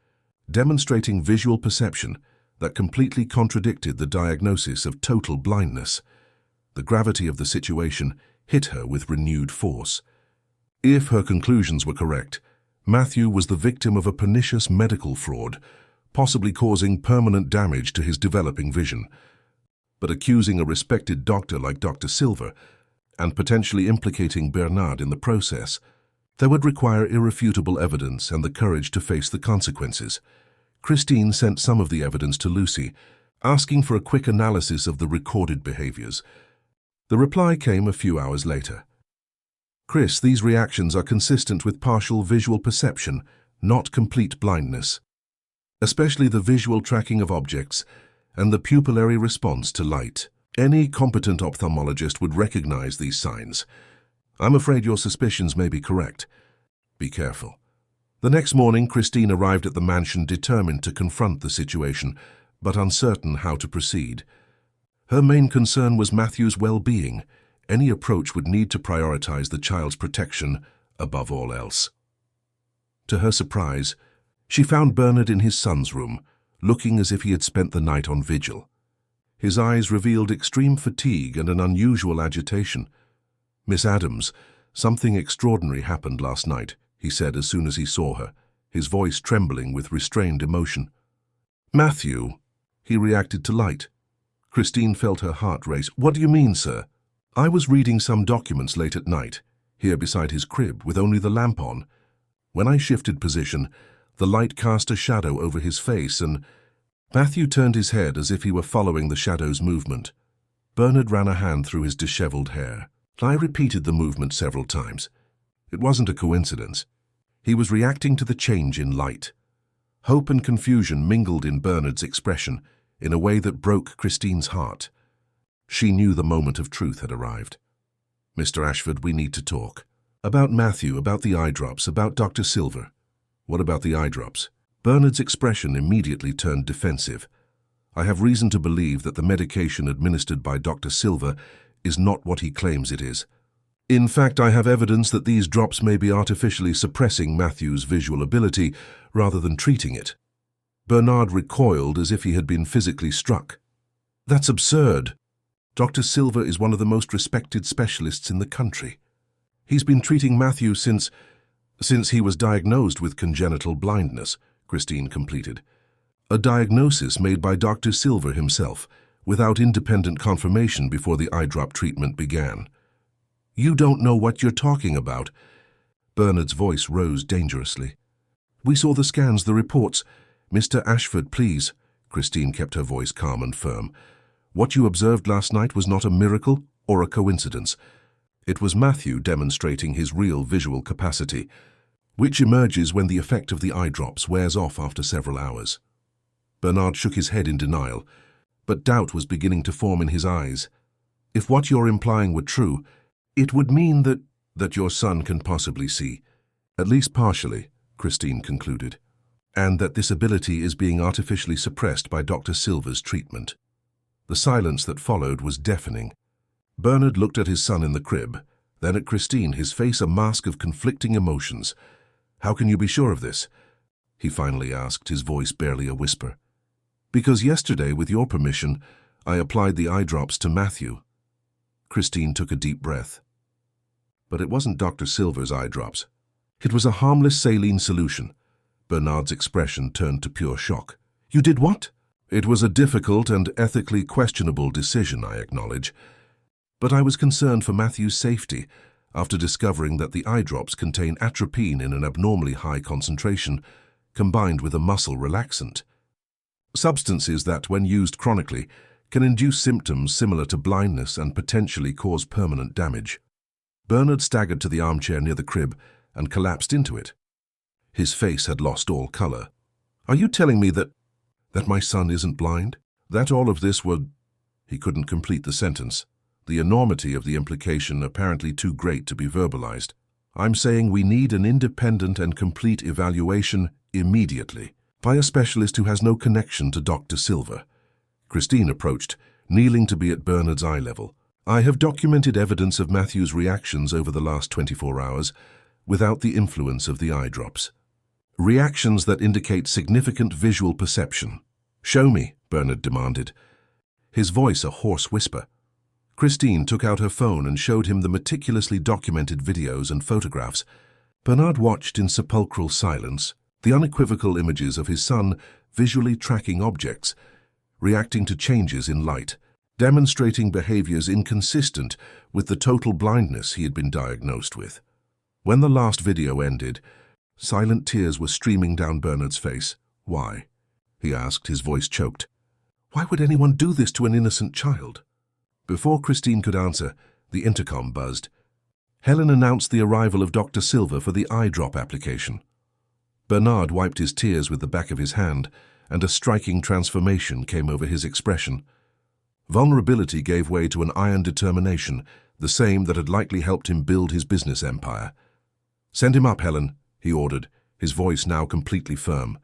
demonstrating visual perception that completely contradicted the diagnosis of total blindness. The gravity of the situation hit her with renewed force. If her conclusions were correct, Matthew was the victim of a pernicious medical fraud, possibly causing permanent damage to his developing vision. But accusing a respected doctor like Dr. Silver, and potentially implicating Bernard in the process, that would require irrefutable evidence and the courage to face the consequences. Christine sent some of the evidence to Lucy, asking for a quick analysis of the recorded behaviors. The reply came a few hours later. "Chris, these reactions are consistent with partial visual perception, not complete blindness, especially the visual tracking of objects and the pupillary response to light. Any competent ophthalmologist would recognize these signs. I'm afraid your suspicions may be correct. Be careful." The next morning, Christine arrived at the mansion determined to confront the situation, but uncertain how to proceed. Her main concern was Matthew's well-being. Any approach would need to prioritize the child's protection above all else. To her surprise, she found Bernard in his son's room, looking as if he had spent the night on vigil. His eyes revealed extreme fatigue and an unusual agitation. "Miss Adams, something extraordinary happened last night," he said as soon as he saw her, his voice trembling with restrained emotion. "Matthew," he reacted to light. Christine felt her heart race. "What do you mean, sir?" "I was reading some documents late at night, here beside his crib, with only the lamp on. When I shifted position, the light cast a shadow over his face and—" Matthew turned his head as if he were following the shadow's movement. Bernard ran a hand through his disheveled hair. I repeated the movement several times. It wasn't a coincidence. He was reacting to the change in light. Hope and confusion mingled in Bernard's expression in a way that broke Christine's heart. She knew the moment of truth had arrived. "Mr. Ashford, we need to talk. About Matthew, about the eye drops, about Dr. Silver." "What about the eye drops?" Bernard's expression immediately turned defensive. "I have reason to believe that the medication administered by Dr. Silver is not what he claims it is. In fact, I have evidence that these drops may be artificially suppressing Matthew's visual ability rather than treating it." Bernard recoiled as if he had been physically struck. "That's absurd. Dr. Silver is one of the most respected specialists in the country. He's been treating Matthew since he was diagnosed with congenital blindness," Christine completed. "A diagnosis made by Dr. Silver himself, without independent confirmation before the eye drop treatment began." "You don't know what you're talking about." Bernard's voice rose dangerously. "We saw the scans, the reports. "Mr. Ashford, please." Christine kept her voice calm and firm. "What you observed last night was not a miracle or a coincidence. It was Matthew demonstrating his real visual capacity, which emerges when the effect of the eye drops wears off after several hours." Bernard shook his head in denial, but doubt was beginning to form in his eyes. "If what you're implying were true, it would mean that your son can possibly see, at least partially," Christine concluded, "and that this ability is being artificially suppressed by Dr. Silver's treatment." The silence that followed was deafening. Bernard looked at his son in the crib, then at Christine, his face a mask of conflicting emotions. "How can you be sure of this?" he finally asked, his voice barely a whisper. "Because yesterday, with your permission, I applied the eye drops to Matthew." Christine took a deep breath. "But it wasn't Dr. Silver's eye drops. It was a harmless saline solution." Bernard's expression turned to pure shock. "You did what?" "It was a difficult and ethically questionable decision, I acknowledge. But I was concerned for Matthew's safety after discovering that the eye drops contain atropine in an abnormally high concentration, combined with a muscle relaxant. Substances that, when used chronically, can induce symptoms similar to blindness and potentially cause permanent damage." Bernard staggered to the armchair near the crib and collapsed into it. His face had lost all color. "Are you telling me that my son isn't blind? That all of this would—" He couldn't complete the sentence, the enormity of the implication apparently too great to be verbalized. "I'm saying we need an independent and complete evaluation immediately by a specialist who has no connection to Dr. Silver." Christine approached, kneeling to be at Bernard's eye level. "I have documented evidence of Matthew's reactions over the last 24 hours without the influence of the eye drops. Reactions that indicate significant visual perception." "Show me," Bernard demanded, his voice a hoarse whisper. Christine took out her phone and showed him the meticulously documented videos and photographs. Bernard watched in sepulchral silence, the unequivocal images of his son visually tracking objects, reacting to changes in light, demonstrating behaviors inconsistent with the total blindness he had been diagnosed with. When the last video ended, silent tears were streaming down Bernard's face. "Why?" he asked, his voice choked. "Why would anyone do this to an innocent child?" Before Christine could answer, the intercom buzzed. Helen announced the arrival of Dr. Silver for the eye drop application. Bernard wiped his tears with the back of his hand, and a striking transformation came over his expression. Vulnerability gave way to an iron determination, the same that had likely helped him build his business empire. "Send him up, Helen," he ordered, his voice now completely firm.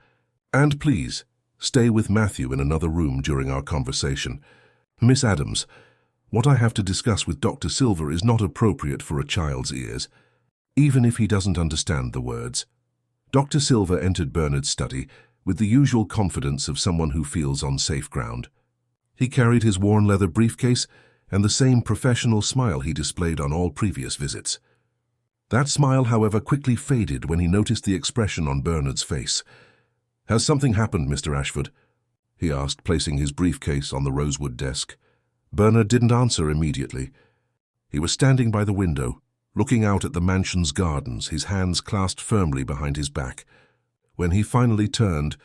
"And please, stay with Matthew in another room during our conversation. Miss Adams, what I have to discuss with Dr. Silver is not appropriate for a child's ears, even if he doesn't understand the words." Dr. Silver entered Bernard's study with the usual confidence of someone who feels on safe ground. He carried his worn leather briefcase and the same professional smile he displayed on all previous visits. That smile, however, quickly faded when he noticed the expression on Bernard's face. "Has something happened, Mr. Ashford?" he asked, placing his briefcase on the rosewood desk. Bernard didn't answer immediately. He was standing by the window, looking out at the mansion's gardens, his hands clasped firmly behind his back. When he finally turned,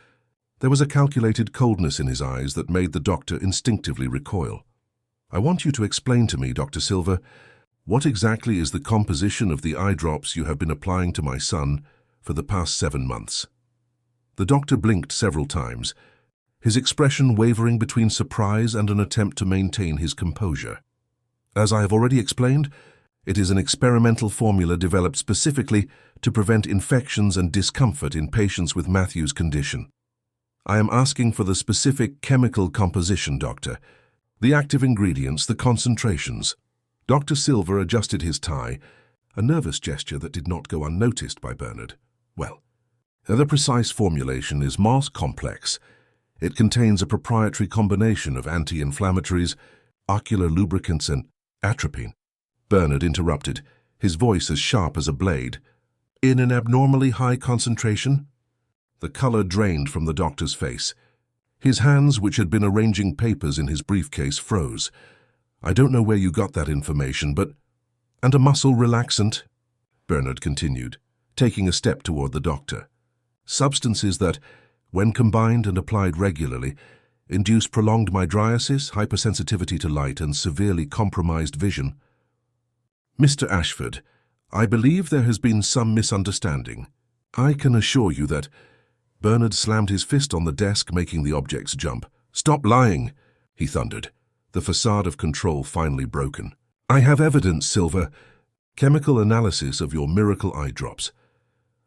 there was a calculated coldness in his eyes that made the doctor instinctively recoil. "I want you to explain to me, Dr. Silver, what exactly is the composition of the eye drops you have been applying to my son for the past 7 months?" The doctor blinked several times, his expression wavering between surprise and an attempt to maintain his composure. "As I have already explained, it is an experimental formula developed specifically to prevent infections and discomfort in patients with Matthew's condition. I am asking for the specific chemical composition, doctor, the active ingredients, the concentrations." Dr. Silver adjusted his tie, a nervous gesture that did not go unnoticed by Bernard. "Well, the precise formulation is more complex. It contains a proprietary combination of anti-inflammatories, ocular lubricants, and atropine." Bernard interrupted, his voice as sharp as a blade. "In an abnormally high concentration?" The color drained from the doctor's face. His hands, which had been arranging papers in his briefcase, froze. "I don't know where you got that information, but—" "And a muscle relaxant," Bernard continued, taking a step toward the doctor. "Substances that, when combined and applied regularly, induce prolonged mydriasis, hypersensitivity to light, and severely compromised vision. Mr. Ashford, I believe there has been some misunderstanding. I can assure you that— Bernard slammed his fist on the desk, making the objects jump. Stop lying, he thundered, the facade of control finally broken. I have evidence, Silver. Chemical analysis of your miracle eye drops.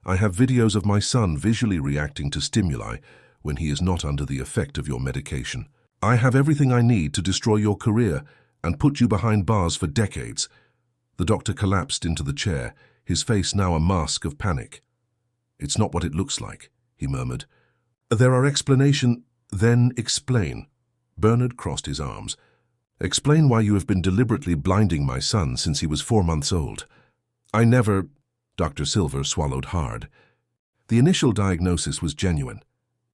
I have videos of my son visually reacting to stimuli when he is not under the effect of your medication. I have everything I need to destroy your career and put you behind bars for decades. The doctor collapsed into the chair, his face now a mask of panic. It's not what it looks like, he murmured. There are explanations. Then explain. Bernard crossed his arms. Explain why you have been deliberately blinding my son since he was 4 months old. I never— Dr. Silver swallowed hard. The initial diagnosis was genuine.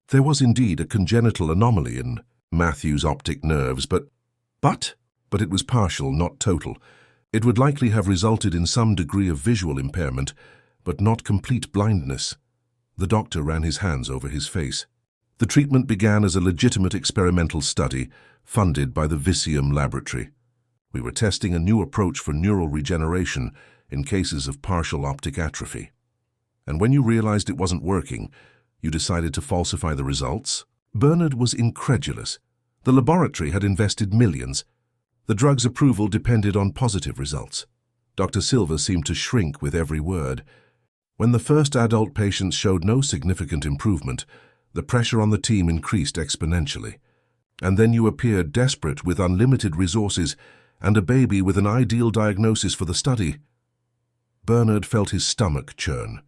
There was indeed a congenital anomaly in Matthew's optic nerves, but it was partial, not total. It would likely have resulted in some degree of visual impairment, but not complete blindness. The doctor ran his hands over his face. The treatment began as a legitimate experimental study funded by the Visium laboratory. We were testing a new approach for neural regeneration in cases of partial optic atrophy. And when you realized it wasn't working, you decided to falsify the results? Bernard was incredulous. The laboratory had invested millions. The drug's approval depended on positive results. Dr. Silver seemed to shrink with every word. When the first adult patients showed no significant improvement, the pressure on the team increased exponentially. And then you appeared desperate with unlimited resources and a baby with an ideal diagnosis for the study. Bernard felt his stomach churn.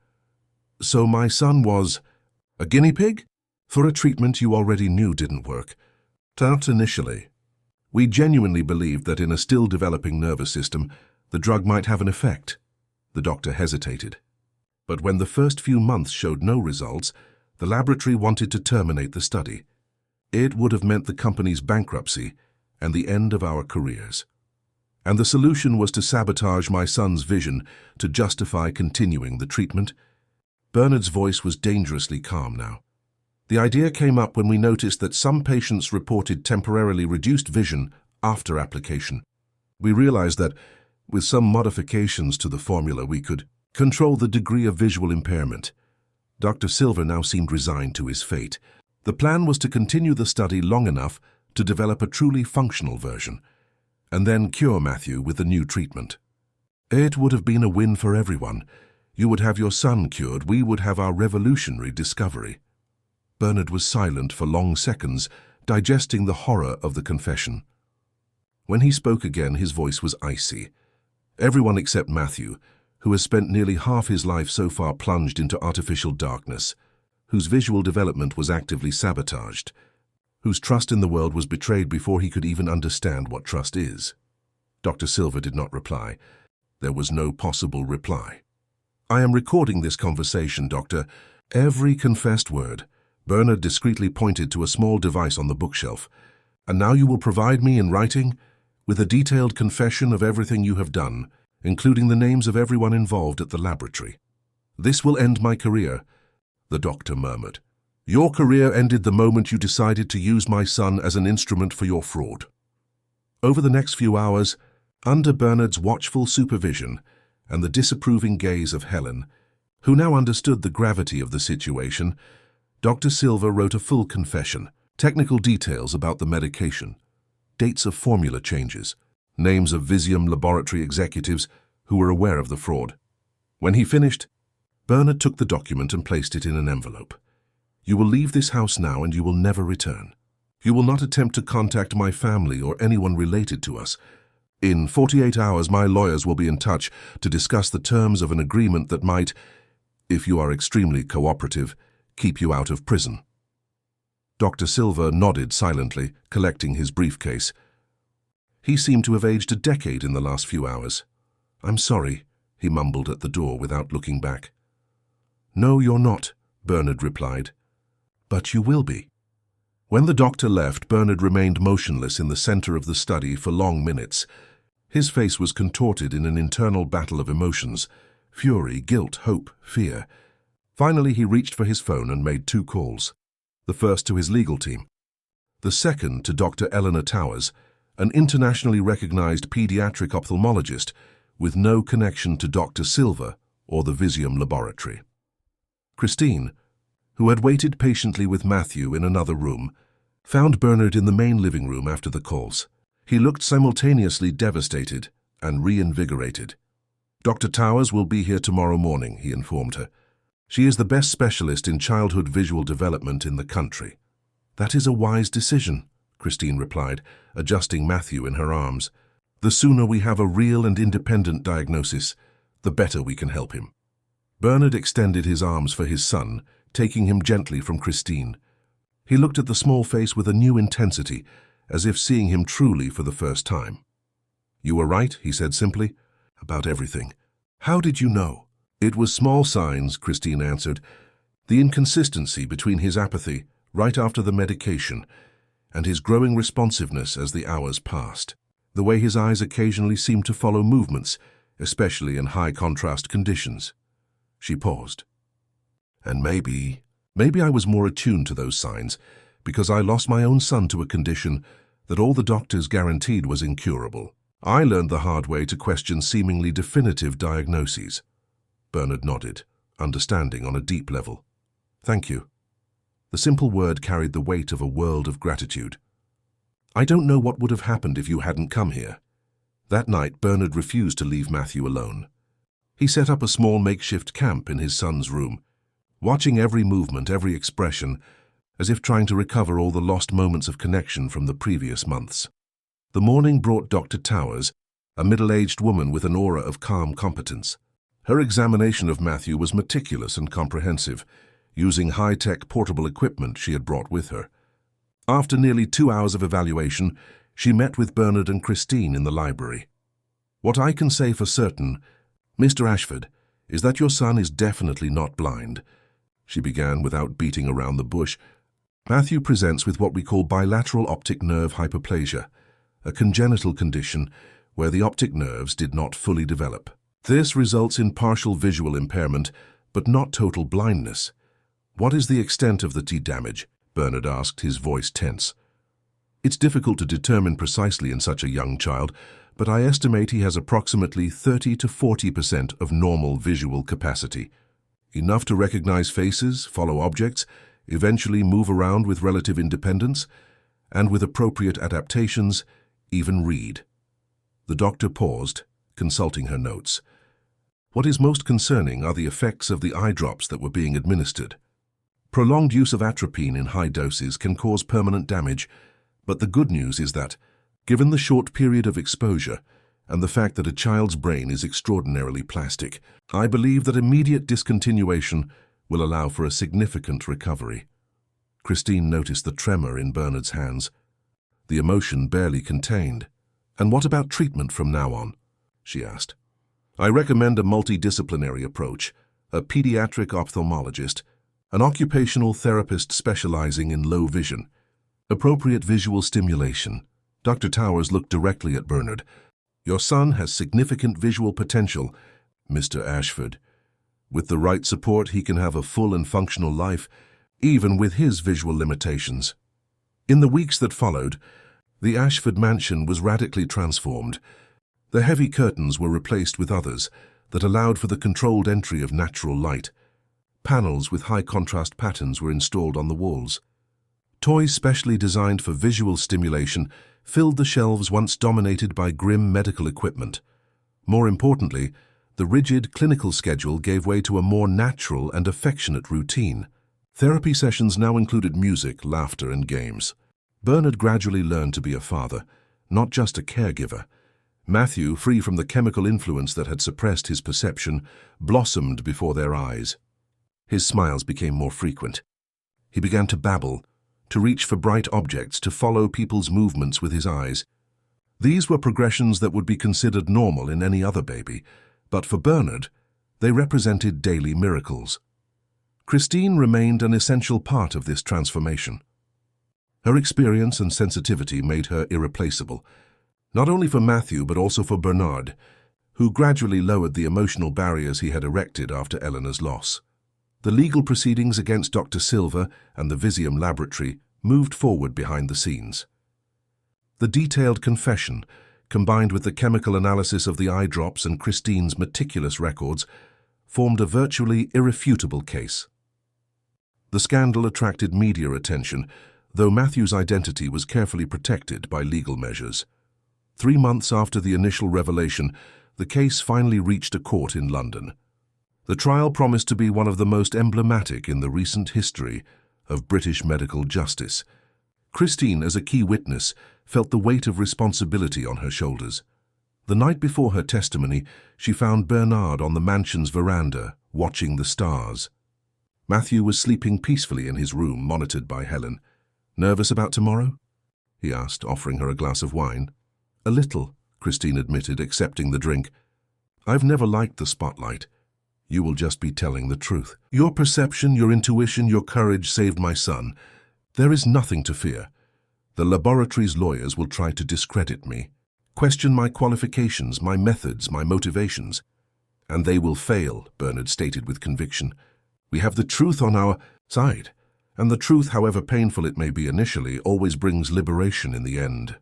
So my son was a guinea pig? For a treatment you already knew didn't work. Not initially. We genuinely believed that in a still-developing nervous system, the drug might have an effect. The doctor hesitated. But when the first few months showed no results, the laboratory wanted to terminate the study. It would have meant the company's bankruptcy and the end of our careers. And the solution was to sabotage my son's vision to justify continuing the treatment. Bernard's voice was dangerously calm now. The idea came up when we noticed that some patients reported temporarily reduced vision after application. We realized that, with some modifications to the formula, we could control the degree of visual impairment. Dr. Silver now seemed resigned to his fate. The plan was to continue the study long enough to develop a truly functional version, and then cure Matthew with the new treatment. It would have been a win for everyone. You would have your son cured, we would have our revolutionary discovery. Bernard was silent for long seconds, digesting the horror of the confession. When he spoke again, his voice was icy. Everyone except Matthew, who has spent nearly half his life so far plunged into artificial darkness, whose visual development was actively sabotaged, whose trust in the world was betrayed before he could even understand what trust is. Dr. Silver did not reply. There was no possible reply. I am recording this conversation, Doctor. Every confessed word. Bernard discreetly pointed to a small device on the bookshelf. And now you will provide me in writing with a detailed confession of everything you have done, including the names of everyone involved at the laboratory. This will end my career, the doctor murmured. Your career ended the moment you decided to use my son as an instrument for your fraud. Over the next few hours, under Bernard's watchful supervision and the disapproving gaze of Helen, who now understood the gravity of the situation, Dr. Silver wrote a full confession, technical details about the medication, dates of formula changes, names of Visium laboratory executives who were aware of the fraud. When he finished, Bernard took the document and placed it in an envelope. You will leave this house now and you will never return. You will not attempt to contact my family or anyone related to us. In 48 hours, my lawyers will be in touch to discuss the terms of an agreement that might, if you are extremely cooperative, keep you out of prison. Dr. Silver nodded silently, collecting his briefcase. He seemed to have aged a decade in the last few hours. I'm sorry, he mumbled at the door without looking back. No, you're not, Bernard replied. But you will be. When the doctor left, Bernard remained motionless in the center of the study for long minutes. His face was contorted in an internal battle of emotions: fury, guilt, hope, fear. Finally, he reached for his phone and made 2 calls. the first to his legal team, the second to Dr. Eleanor Towers, an internationally recognized pediatric ophthalmologist with no connection to Dr. Silva or the Visium laboratory. Christine, who had waited patiently with Matthew in another room, found Bernard in the main living room after the calls. He looked simultaneously devastated and reinvigorated. "Dr. Towers will be here tomorrow morning," he informed her. "She is the best specialist in childhood visual development in the country." "That is a wise decision," Christine replied, adjusting Matthew in her arms. "The sooner we have a real and independent diagnosis, the better we can help him." Bernard extended his arms for his son, taking him gently from Christine. He looked at the small face with a new intensity, as if seeing him truly for the first time. "You were right," he said simply, "about everything." "How did you know?" "It was small signs," Christine answered. "The inconsistency between his apathy right after the medication and his growing responsiveness as the hours passed. The way his eyes occasionally seemed to follow movements, especially in high-contrast conditions." She paused. "And maybe I was more attuned to those signs because I lost my own son to a condition that all the doctors guaranteed was incurable. I learned the hard way to question seemingly definitive diagnoses." Bernard nodded, understanding on a deep level. "Thank you." The simple word carried the weight of a world of gratitude. "I don't know what would have happened if you hadn't come here." That night, Bernard refused to leave Matthew alone. He set up a small makeshift camp in his son's room, watching every movement, every expression, as if trying to recover all the lost moments of connection from the previous months. The morning brought Dr. Towers, a middle-aged woman with an aura of calm competence. Her examination of Matthew was meticulous and comprehensive, using high-tech portable equipment she had brought with her. After nearly 2 hours of evaluation, she met with Bernard and Christine in the library. "What I can say for certain, Mr. Ashford, is that your son is definitely not blind," she began without beating around the bush. "Matthew presents with what we call bilateral optic nerve hyperplasia, a congenital condition where the optic nerves did not fully develop. This results in partial visual impairment, but not total blindness." "What is the extent of the damage?" Bernard asked, his voice tense. "It's difficult to determine precisely in such a young child, but I estimate he has approximately 30 to 40% of normal visual capacity. Enough to recognize faces, follow objects, eventually move around with relative independence, and with appropriate adaptations, even read." The doctor paused, consulting her notes. "What is most concerning are the effects of the eye drops that were being administered. Prolonged use of atropine in high doses can cause permanent damage, but the good news is that, given the short period of exposure and the fact that a child's brain is extraordinarily plastic, I believe that immediate discontinuation will allow for a significant recovery." Christine noticed the tremor in Bernard's hands, the emotion barely contained. "And what about treatment from now on?" she asked. "I recommend a multidisciplinary approach, a pediatric ophthalmologist, an occupational therapist specializing in low vision, appropriate visual stimulation." Dr. Towers looked directly at Bernard. "Your son has significant visual potential, Mr. Ashford. With the right support, he can have a full and functional life, even with his visual limitations." In the weeks that followed, the Ashford mansion was radically transformed. The heavy curtains were replaced with others that allowed for the controlled entry of natural light. Panels with high-contrast patterns were installed on the walls. Toys specially designed for visual stimulation filled the shelves once dominated by grim medical equipment. More importantly, the rigid clinical schedule gave way to a more natural and affectionate routine. Therapy sessions now included music, laughter, and games. Bernard gradually learned to be a father, not just a caregiver. Matthew, free from the chemical influence that had suppressed his perception, blossomed before their eyes. His smiles became more frequent. He began to babble, to reach for bright objects, to follow people's movements with his eyes. These were progressions that would be considered normal in any other baby, but for Bernard, they represented daily miracles. Christine remained an essential part of this transformation. Her experience and sensitivity made her irreplaceable, not only for Matthew but also for Bernard, who gradually lowered the emotional barriers he had erected after Eleanor's loss. The legal proceedings against Dr. Silva and the Visium laboratory moved forward behind the scenes. The detailed confession, combined with the chemical analysis of the eye drops and Christine's meticulous records, formed a virtually irrefutable case. The scandal attracted media attention, though Matthew's identity was carefully protected by legal measures. 3 months after the initial revelation, the case finally reached a court in London. The trial promised to be one of the most emblematic in the recent history of British medical justice. Christine, as a key witness, felt the weight of responsibility on her shoulders. The night before her testimony, she found Bernard on the mansion's veranda, watching the stars. Matthew was sleeping peacefully in his room, monitored by Helen. "Nervous about tomorrow?" he asked, offering her a glass of wine. "A little," Christine admitted, accepting the drink. "I've never liked the spotlight. You will just be telling the truth. Your perception, your intuition, your courage saved my son. There is nothing to fear. The laboratory's lawyers will try to discredit me, question my qualifications, my methods, my motivations. And they will fail," Bernard stated with conviction. "We have the truth on our side, and the truth, however painful it may be initially, always brings liberation in the end."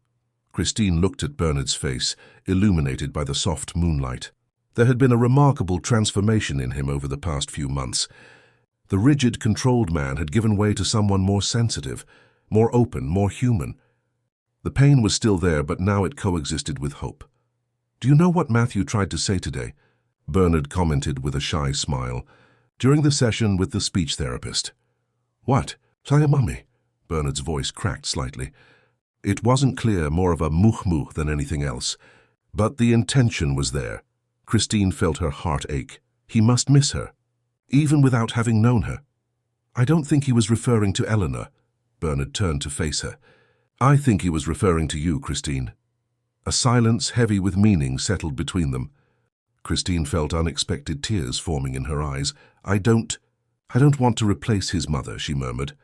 Christine looked at Bernard's face, illuminated by the soft moonlight. There had been a remarkable transformation in him over the past few months. The rigid, controlled man had given way to someone more sensitive, more open, more human. The pain was still there, but now it coexisted with hope. "Do you know what Matthew tried to say today?" Bernard commented with a shy smile, during the session with the speech therapist. "What? Say, mummy?" Bernard's voice cracked slightly. It wasn't clear, more of a muh-muh than anything else. But the intention was there. Christine felt her heart ache. He must miss her, even without having known her. "I don't think he was referring to Eleanor." Bernard turned to face her. "I think he was referring to you, Christine." A silence heavy with meaning settled between them. Christine felt unexpected tears forming in her eyes. I don't want to replace his mother," she murmured.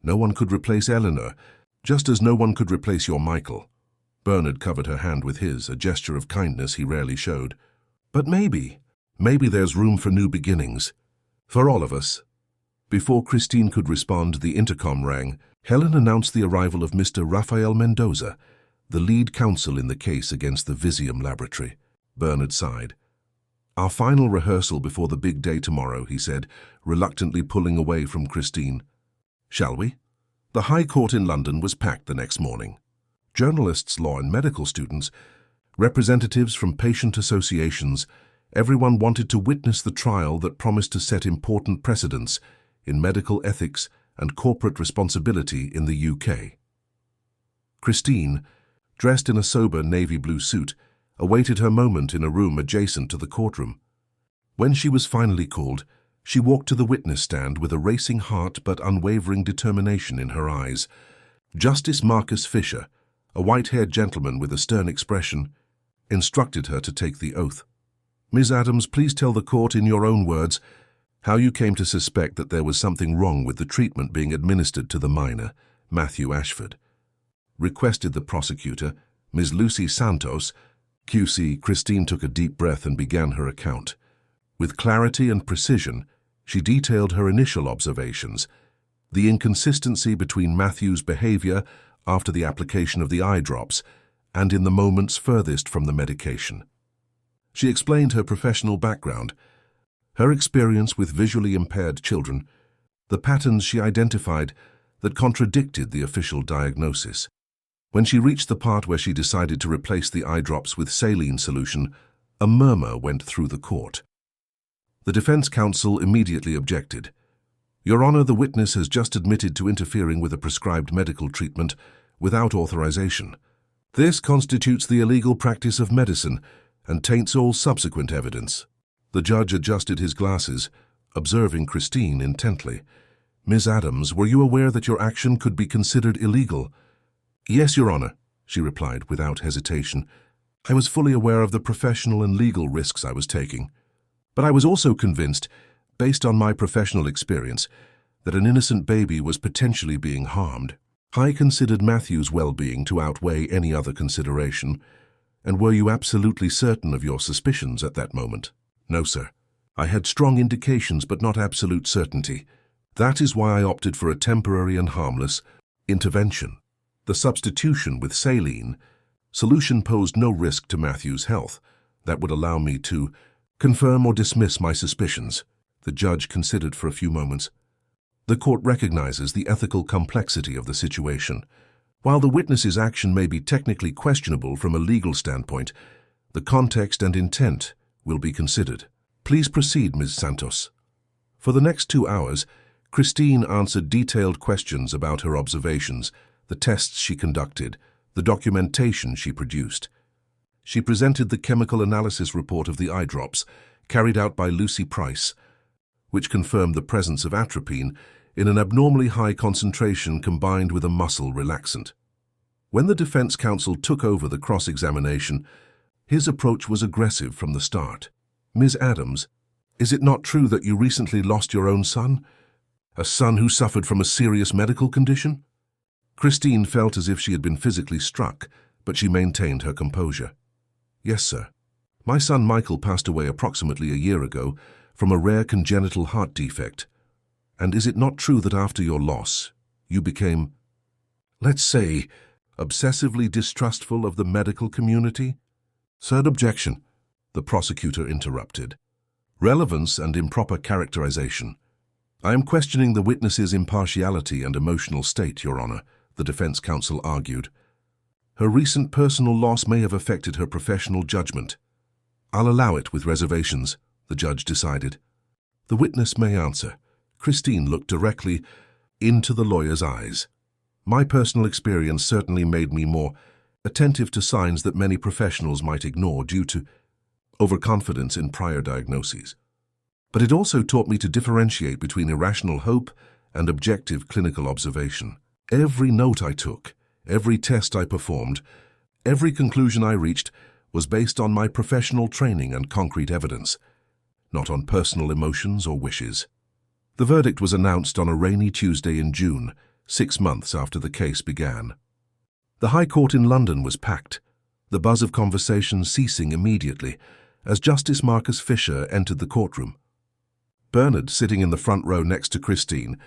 "No one could replace Eleanor, just as no one could replace your Michael." Bernard covered her hand with his, a gesture of kindness he rarely showed. "But maybe there's room for new beginnings. For all of us." Before Christine could respond, the intercom rang. Helen announced the arrival of Mr. Rafael Mendoza, the lead counsel in the case against the Visium laboratory. Bernard sighed. "Our final rehearsal before the big day tomorrow," he said, reluctantly pulling away from Christine. "Shall we?" The High Court in London was packed the next morning. Journalists, law and medical students, representatives from patient associations, everyone wanted to witness the trial that promised to set important precedents in medical ethics and corporate responsibility in the UK. Christine, dressed in a sober navy blue suit, awaited her moment in a room adjacent to the courtroom. When she was finally called, she walked to the witness stand with a racing heart but unwavering determination in her eyes. Justice Marcus Fisher, a white-haired gentleman with a stern expression, instructed her to take the oath. "Ms. Adams, please tell the court in your own words how you came to suspect that there was something wrong with the treatment being administered to the minor, Matthew Ashford," requested the prosecutor, Ms. Lucy Santos, QC. Christine took a deep breath and began her account. With clarity and precision, she detailed her initial observations, the inconsistency between Matthew's behavior after the application of the eye drops and in the moments furthest from the medication. She explained her professional background, her experience with visually impaired children, the patterns she identified that contradicted the official diagnosis. When she reached the part where she decided to replace the eye drops with saline solution, a murmur went through the court. The defense counsel immediately objected. "Your Honor, the witness has just admitted to interfering with a prescribed medical treatment without authorization. This constitutes the illegal practice of medicine and taints all subsequent evidence." The judge adjusted his glasses, observing Christine intently. "Ms. Adams, were you aware that your action could be considered illegal?" "Yes, Your Honor," she replied without hesitation. "I was fully aware of the professional and legal risks I was taking. But I was also convinced, based on my professional experience, that an innocent baby was potentially being harmed. I considered Matthew's well-being to outweigh any other consideration. And were you absolutely certain of your suspicions at that moment?" "No, sir. I had strong indications but not absolute certainty. That is why I opted for a temporary and harmless intervention. The substitution with saline solution posed no risk to Matthew's health. That would allow me to confirm or dismiss my suspicions. The judge considered for a few moments. The court recognizes the ethical complexity of the situation. While the witness's action may be technically questionable from a legal standpoint, the context and intent will be considered. Please proceed, Ms. Santos. For the next 2 hours, Christine answered detailed questions about her observations, the tests she conducted, the documentation she produced. She presented the chemical analysis report of the eye drops, carried out by Lucy Price, which confirmed the presence of atropine in an abnormally high concentration combined with a muscle relaxant. When the defense counsel took over the cross-examination, his approach was aggressive from the start. Ms. Adams, is it not true that you recently lost your own son? A son who suffered from a serious medical condition? Christine felt as if she had been physically struck, but she maintained her composure. Yes, sir. My son Michael passed away approximately a year ago from a rare congenital heart defect. And is it not true that after your loss, you became, let's say, obsessively distrustful of the medical community? Third objection, the prosecutor interrupted. Relevance and improper characterization. I am questioning the witness's impartiality and emotional state, Your Honor, the defense counsel argued. Her recent personal loss may have affected her professional judgment. I'll allow it with reservations, the judge decided. The witness may answer. Christine looked directly into the lawyer's eyes. My personal experience certainly made me more attentive to signs that many professionals might ignore due to overconfidence in prior diagnoses. But it also taught me to differentiate between irrational hope and objective clinical observation. Every note I took, every test I performed, every conclusion I reached was based on my professional training and concrete evidence, not on personal emotions or wishes. The verdict was announced on a rainy Tuesday in June, 6 months after the case began. The High Court in London was packed, the buzz of conversation ceasing immediately as Justice Marcus Fisher entered the courtroom. Bernard, sitting in the front row next to Christine,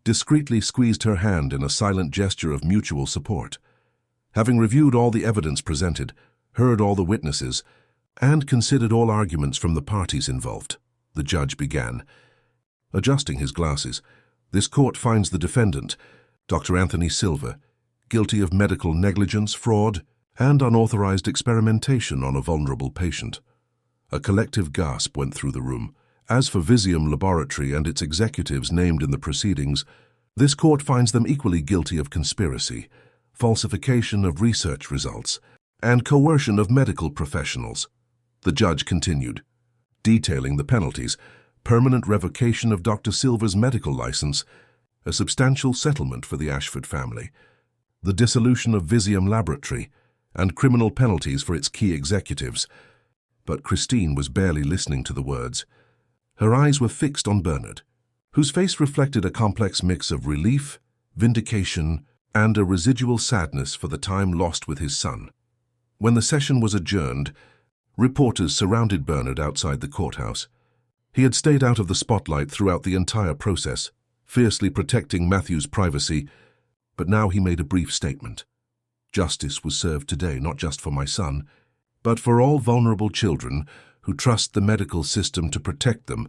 discreetly squeezed her hand in a silent gesture of mutual support. Having reviewed all the evidence presented, heard all the witnesses, and considered all arguments from the parties involved, the judge began. Adjusting his glasses, this court finds the defendant, Dr. Anthony Silver, guilty of medical negligence, fraud, and unauthorized experimentation on a vulnerable patient. A collective gasp went through the room. As for Visium Laboratory and its executives named in the proceedings, this court finds them equally guilty of conspiracy, falsification of research results, and coercion of medical professionals. The judge continued, detailing the penalties: permanent revocation of Dr. Silver's medical license, a substantial settlement for the Ashford family, the dissolution of Visium Laboratory, and criminal penalties for its key executives. But Christine was barely listening to the words. Her eyes were fixed on Bernard, whose face reflected a complex mix of relief, vindication, and a residual sadness for the time lost with his son. When the session was adjourned, reporters surrounded Bernard outside the courthouse. He had stayed out of the spotlight throughout the entire process, fiercely protecting Matthew's privacy, but now he made a brief statement. Justice was served today not just for my son, but for all vulnerable children who trust the medical system to protect them,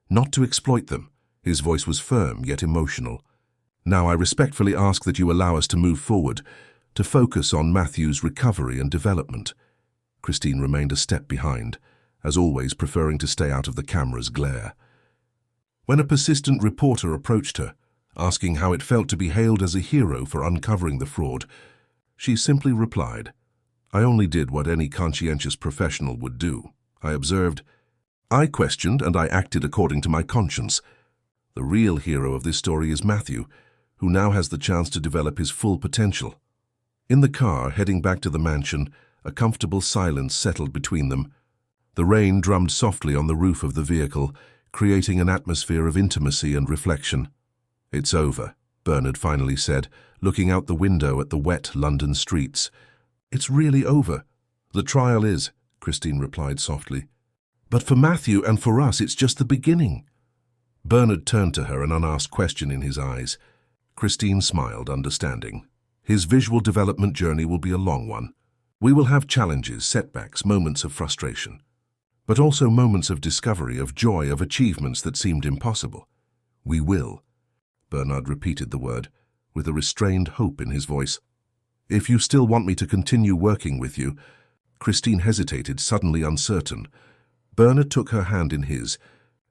not to exploit them. His voice was firm yet emotional. Now I respectfully ask that you allow us to move forward, to focus on Matthew's recovery and development. Christine remained a step behind, as always preferring to stay out of the camera's glare. When a persistent reporter approached her, asking how it felt to be hailed as a hero for uncovering the fraud, she simply replied, I only did what any conscientious professional would do. I observed. I questioned and I acted according to my conscience. The real hero of this story is Matthew, who now has the chance to develop his full potential. In the car, heading back to the mansion, a comfortable silence settled between them. The rain drummed softly on the roof of the vehicle, creating an atmosphere of intimacy and reflection. It's over, Bernard finally said, looking out the window at the wet London streets. It's really over. The trial is, Christine replied softly. But for Matthew and for us, it's just the beginning. Bernard turned to her, an unasked question in his eyes. Christine smiled, understanding. His visual development journey will be a long one. We will have challenges, setbacks, moments of frustration, but also moments of discovery, of joy, of achievements that seemed impossible. We will. Bernard repeated the word, with a restrained hope in his voice. If you still want me to continue working with you. Christine hesitated, suddenly uncertain. Bernard took her hand in his,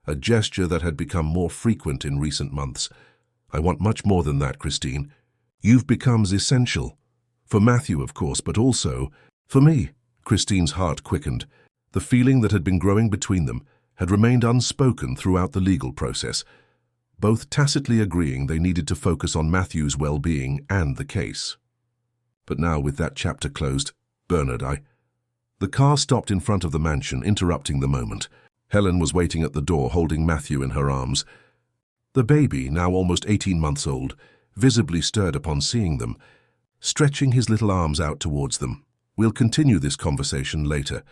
a gesture that had become more frequent in recent months. I want much more than that, Christine. You've become essential. For Matthew, of course, but also for me. Christine's heart quickened. The feeling that had been growing between them had remained unspoken throughout the legal process, both tacitly agreeing they needed to focus on Matthew's well-being and the case. But now, with that chapter closed, Bernard, The car stopped in front of the mansion, interrupting the moment. Helen was waiting at the door, holding Matthew in her arms. The baby, now almost 18 months old, visibly stirred upon seeing them, stretching his little arms out towards them. We'll continue this conversation later,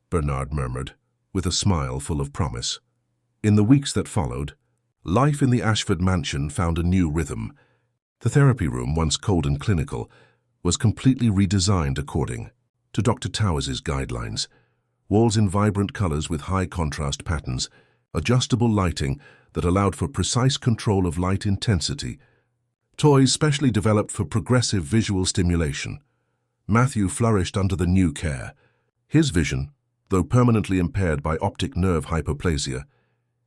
Bernard murmured, with a smile full of promise. In the weeks that followed, life in the Ashford mansion found a new rhythm. The therapy room, once cold and clinical, was completely redesigned according to Dr. Towers's guidelines. Walls in vibrant colors with high contrast patterns, adjustable lighting that allowed for precise control of light intensity, toys specially developed for progressive visual stimulation. Matthew flourished under the new care. His vision, though permanently impaired by optic nerve hypoplasia,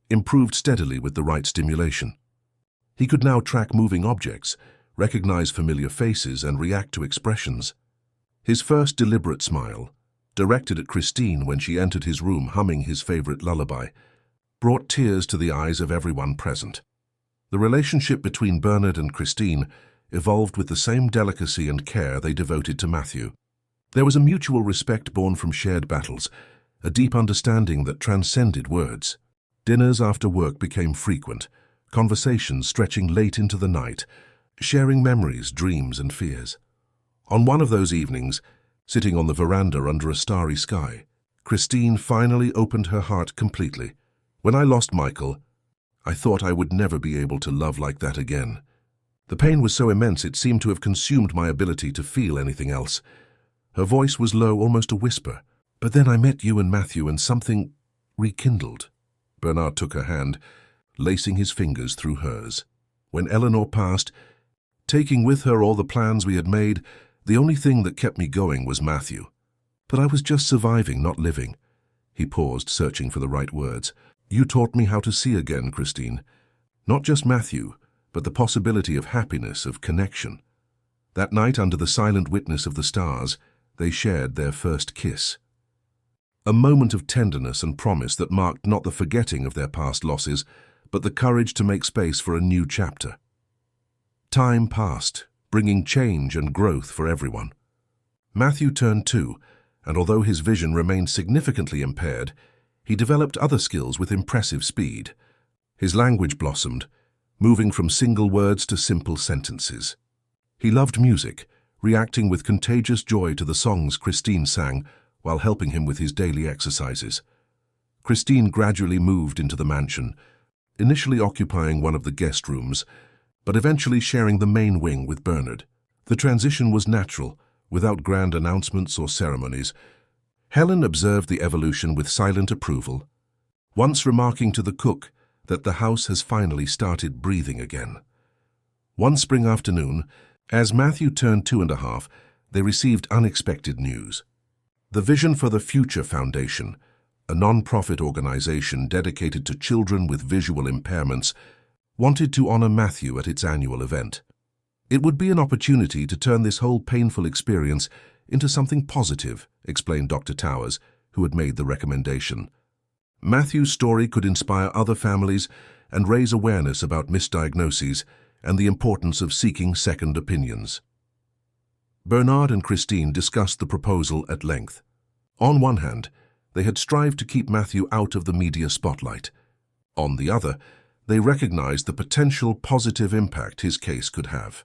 improved steadily with the right stimulation. He could now track moving objects, recognize familiar faces, and react to expressions. His first deliberate smile, directed at Christine when she entered his room humming his favorite lullaby, brought tears to the eyes of everyone present. The relationship between Bernard and Christine evolved with the same delicacy and care they devoted to Matthew. There was a mutual respect born from shared battles, a deep understanding that transcended words. Dinners after work became frequent, conversations stretching late into the night, sharing memories, dreams, and fears. On one of those evenings, sitting on the veranda under a starry sky, Christine finally opened her heart completely. When I lost Michael, I thought I would never be able to love like that again. The pain was so immense it seemed to have consumed my ability to feel anything else. Her voice was low, almost a whisper. But then I met you and Matthew, and something rekindled. Bernard took her hand, lacing his fingers through hers. When Eleanor passed, taking with her all the plans we had made, the only thing that kept me going was Matthew. But I was just surviving, not living. He paused, searching for the right words. You taught me how to see again, Christine. Not just Matthew, but the possibility of happiness, of connection. That night, under the silent witness of the stars, they shared their first kiss. A moment of tenderness and promise that marked not the forgetting of their past losses, but the courage to make space for a new chapter. Time passed, bringing change and growth for everyone. Matthew turned 2, and although his vision remained significantly impaired, he developed other skills with impressive speed. His language blossomed, moving from single words to simple sentences. He loved music, reacting with contagious joy to the songs Christine sang while helping him with his daily exercises. Christine gradually moved into the mansion, initially occupying one of the guest rooms, but eventually sharing the main wing with Bernard. The transition was natural, without grand announcements or ceremonies. Helen observed the evolution with silent approval, once remarking to the cook that the house has finally started breathing again. One spring afternoon, as Matthew turned 2.5, they received unexpected news. The Vision for the Future Foundation, a non-profit organization dedicated to children with visual impairments, wanted to honor Matthew at its annual event. It would be an opportunity to turn this whole painful experience into something positive, explained Dr. Towers, who had made the recommendation. Matthew's story could inspire other families and raise awareness about misdiagnoses and the importance of seeking second opinions. Bernard and Christine discussed the proposal at length. On one hand, they had strived to keep Matthew out of the media spotlight. On the other, they recognized the potential positive impact his case could have.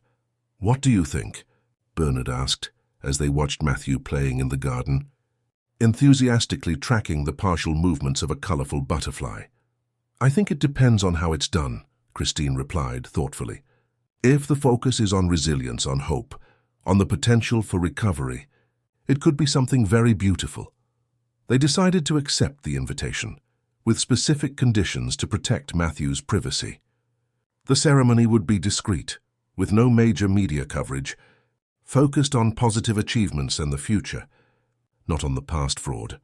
What do you think? Bernard asked, as they watched Matthew playing in the garden. enthusiastically tracking the partial movements of a colorful butterfly. "I think it depends on how it's done," Christine replied thoughtfully. "If the focus is on resilience, on hope, on the potential for recovery, it could be something very beautiful." They decided to accept the invitation, with specific conditions to protect Matthew's privacy. The ceremony would be discreet, with no major media coverage, focused on positive achievements and the future, not on the past fraud.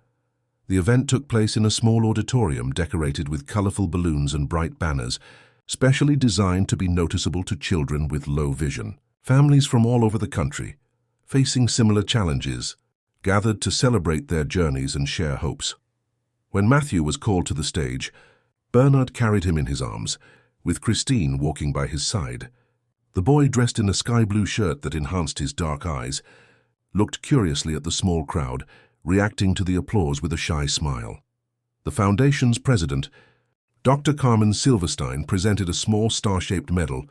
The event took place in a small auditorium decorated with colorful balloons and bright banners, specially designed to be noticeable to children with low vision. Families from all over the country, facing similar challenges, gathered to celebrate their journeys and share hopes. When Matthew was called to the stage, Bernard carried him in his arms, with Christine walking by his side. The boy, dressed in a sky-blue shirt that enhanced his dark eyes, looked curiously at the small crowd, reacting to the applause with a shy smile. The foundation's president, Dr. Carmen Silverstein, presented a small star-shaped medal,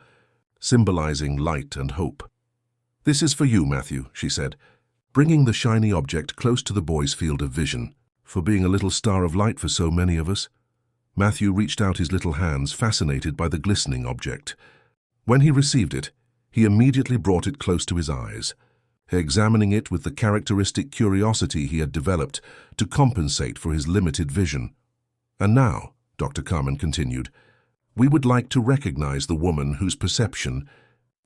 symbolizing light and hope. "This is for you, Matthew," she said, bringing the shiny object close to the boy's field of vision. "For being a little star of light for so many of us." Matthew reached out his little hands, fascinated by the glistening object. When he received it, he immediately brought it close to his eyes, examining it with the characteristic curiosity he had developed to compensate for his limited vision. "And now," Dr. Carmen continued, "we would like to recognize the woman whose perception,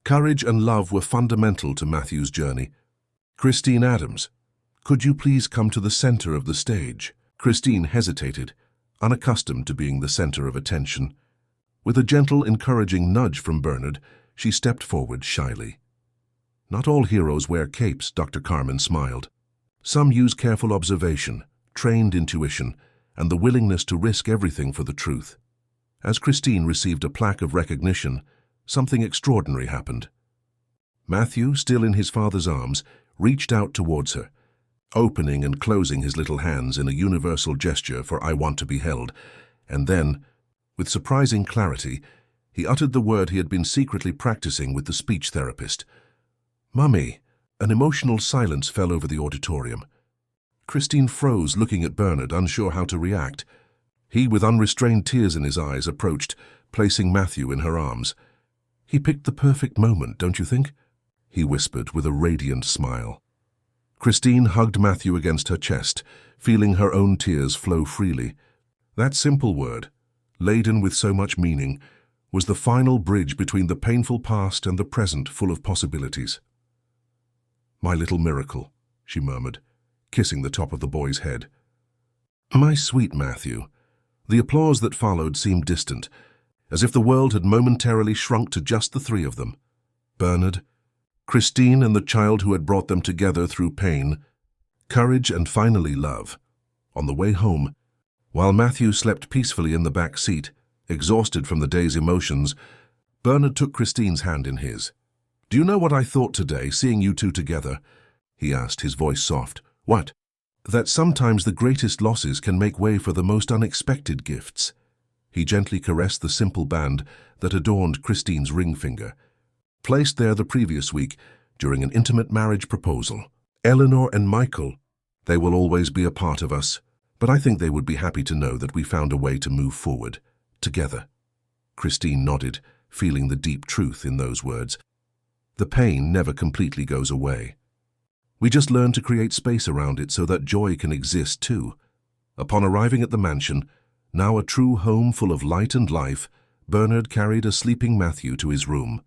courage and love were fundamental to Matthew's journey. Christine Adams, could you please come to the center of the stage?" Christine hesitated, unaccustomed to being the center of attention. With a gentle, encouraging nudge from Bernard, she stepped forward shyly. "Not all heroes wear capes," Dr. Carmen smiled. "Some use careful observation, trained intuition, and the willingness to risk everything for the truth." As Christine received a plaque of recognition, something extraordinary happened. Matthew, still in his father's arms, reached out towards her, opening and closing his little hands in a universal gesture for "I want to be held," and then, with surprising clarity, he uttered the word he had been secretly practicing with the speech therapist. "Mummy." An emotional silence fell over the auditorium. Christine froze, looking at Bernard, unsure how to react. He, with unrestrained tears in his eyes, approached, placing Matthew in her arms. "He picked the perfect moment, don't you think?" he whispered with a radiant smile. Christine hugged Matthew against her chest, feeling her own tears flow freely. That simple word, laden with so much meaning, was the final bridge between the painful past and the present full of possibilities. "My little miracle," she murmured, kissing the top of the boy's head. "My sweet Matthew." The applause that followed seemed distant, as if the world had momentarily shrunk to just the three of them. Bernard, Christine, and the child who had brought them together through pain, courage, and finally love. On the way home, while Matthew slept peacefully in the back seat, exhausted from the day's emotions, Bernard took Christine's hand in his. "Do you know what I thought today, seeing you two together?" he asked, his voice soft. "What?" "That sometimes the greatest losses can make way for the most unexpected gifts." He gently caressed the simple band that adorned Christine's ring finger, placed there the previous week during an intimate marriage proposal. "Eleanor and Michael, they will always be a part of us, but I think they would be happy to know that we found a way to move forward, together." Christine nodded, feeling the deep truth in those words. The pain never completely goes away. We just learn to create space around it so that joy can exist too. Upon arriving at the mansion, now a true home full of light and life, Bernard carried a sleeping Matthew to his room.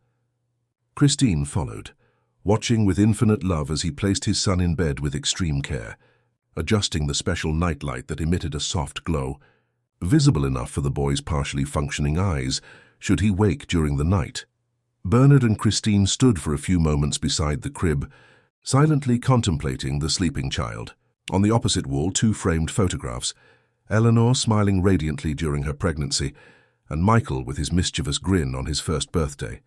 Christine followed, watching with infinite love as he placed his son in bed with extreme care, adjusting the special nightlight that emitted a soft glow, visible enough for the boy's partially functioning eyes should he wake during the night. Bernard and Christine stood for a few moments beside the crib, silently contemplating the sleeping child. On the opposite wall, two framed photographs, Eleanor smiling radiantly during her pregnancy, and Michael with his mischievous grin on his first birthday.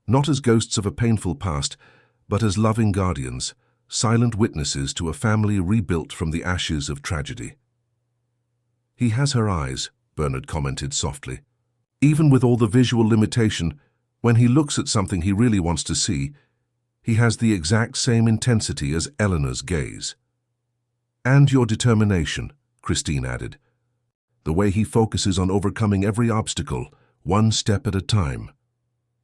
Not as ghosts of a painful past, but as loving guardians, silent witnesses to a family rebuilt from the ashes of tragedy. "He has her eyes," Bernard commented softly. "Even with all the visual limitation, when he looks at something he really wants to see, he has the exact same intensity as Eleanor's gaze." "And your determination," Christine added. "The way he focuses on overcoming every obstacle, one step at a time."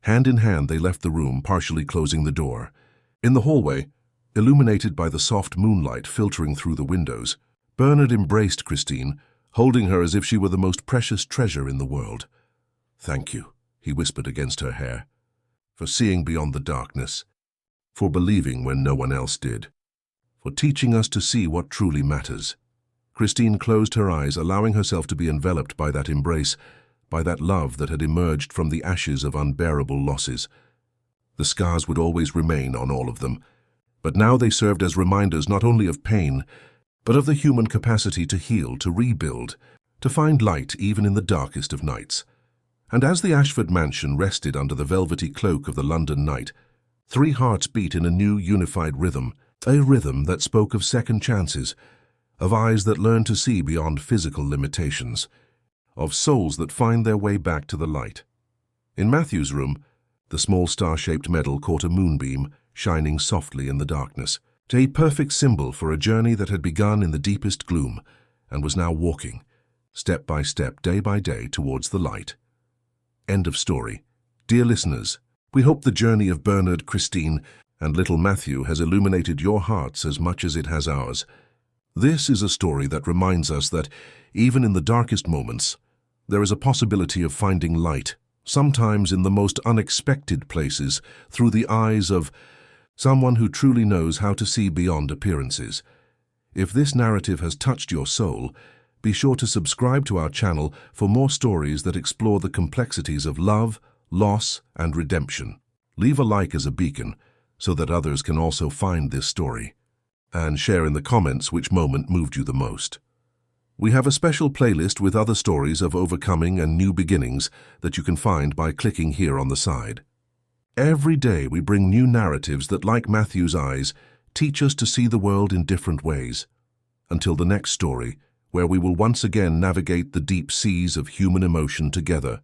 Hand in hand, they left the room, partially closing the door. In the hallway, illuminated by the soft moonlight filtering through the windows, Bernard embraced Christine, holding her as if she were the most precious treasure in the world. "Thank you," he whispered against her hair, "for seeing beyond the darkness, for believing when no one else did, for teaching us to see what truly matters." Christine closed her eyes, allowing herself to be enveloped by that embrace, by that love that had emerged from the ashes of unbearable losses. The scars would always remain on all of them, but now they served as reminders not only of pain, but of the human capacity to heal, to rebuild, to find light even in the darkest of nights. And as the Ashford mansion rested under the velvety cloak of the London night, 3 hearts beat in a new unified rhythm, a rhythm that spoke of second chances, of eyes that learn to see beyond physical limitations, of souls that find their way back to the light. In Matthew's room, the small star-shaped medal caught a moonbeam, shining softly in the darkness, a perfect symbol for a journey that had begun in the deepest gloom and was now walking, step by step, day by day, towards the light. End of story. Dear listeners, we hope the journey of Bernard, Christine, and little Matthew has illuminated your hearts as much as it has ours. This is a story that reminds us that, even in the darkest moments, there is a possibility of finding light, sometimes in the most unexpected places, through the eyes of someone who truly knows how to see beyond appearances. If this narrative has touched your soul, be sure to subscribe to our channel for more stories that explore the complexities of love, loss, and redemption. Leave a like as a beacon so that others can also find this story. And share in the comments which moment moved you the most. We have a special playlist with other stories of overcoming and new beginnings that you can find by clicking here on the side. Every day we bring new narratives that, like Matthew's eyes, teach us to see the world in different ways. Until the next story, where we will once again navigate the deep seas of human emotion together.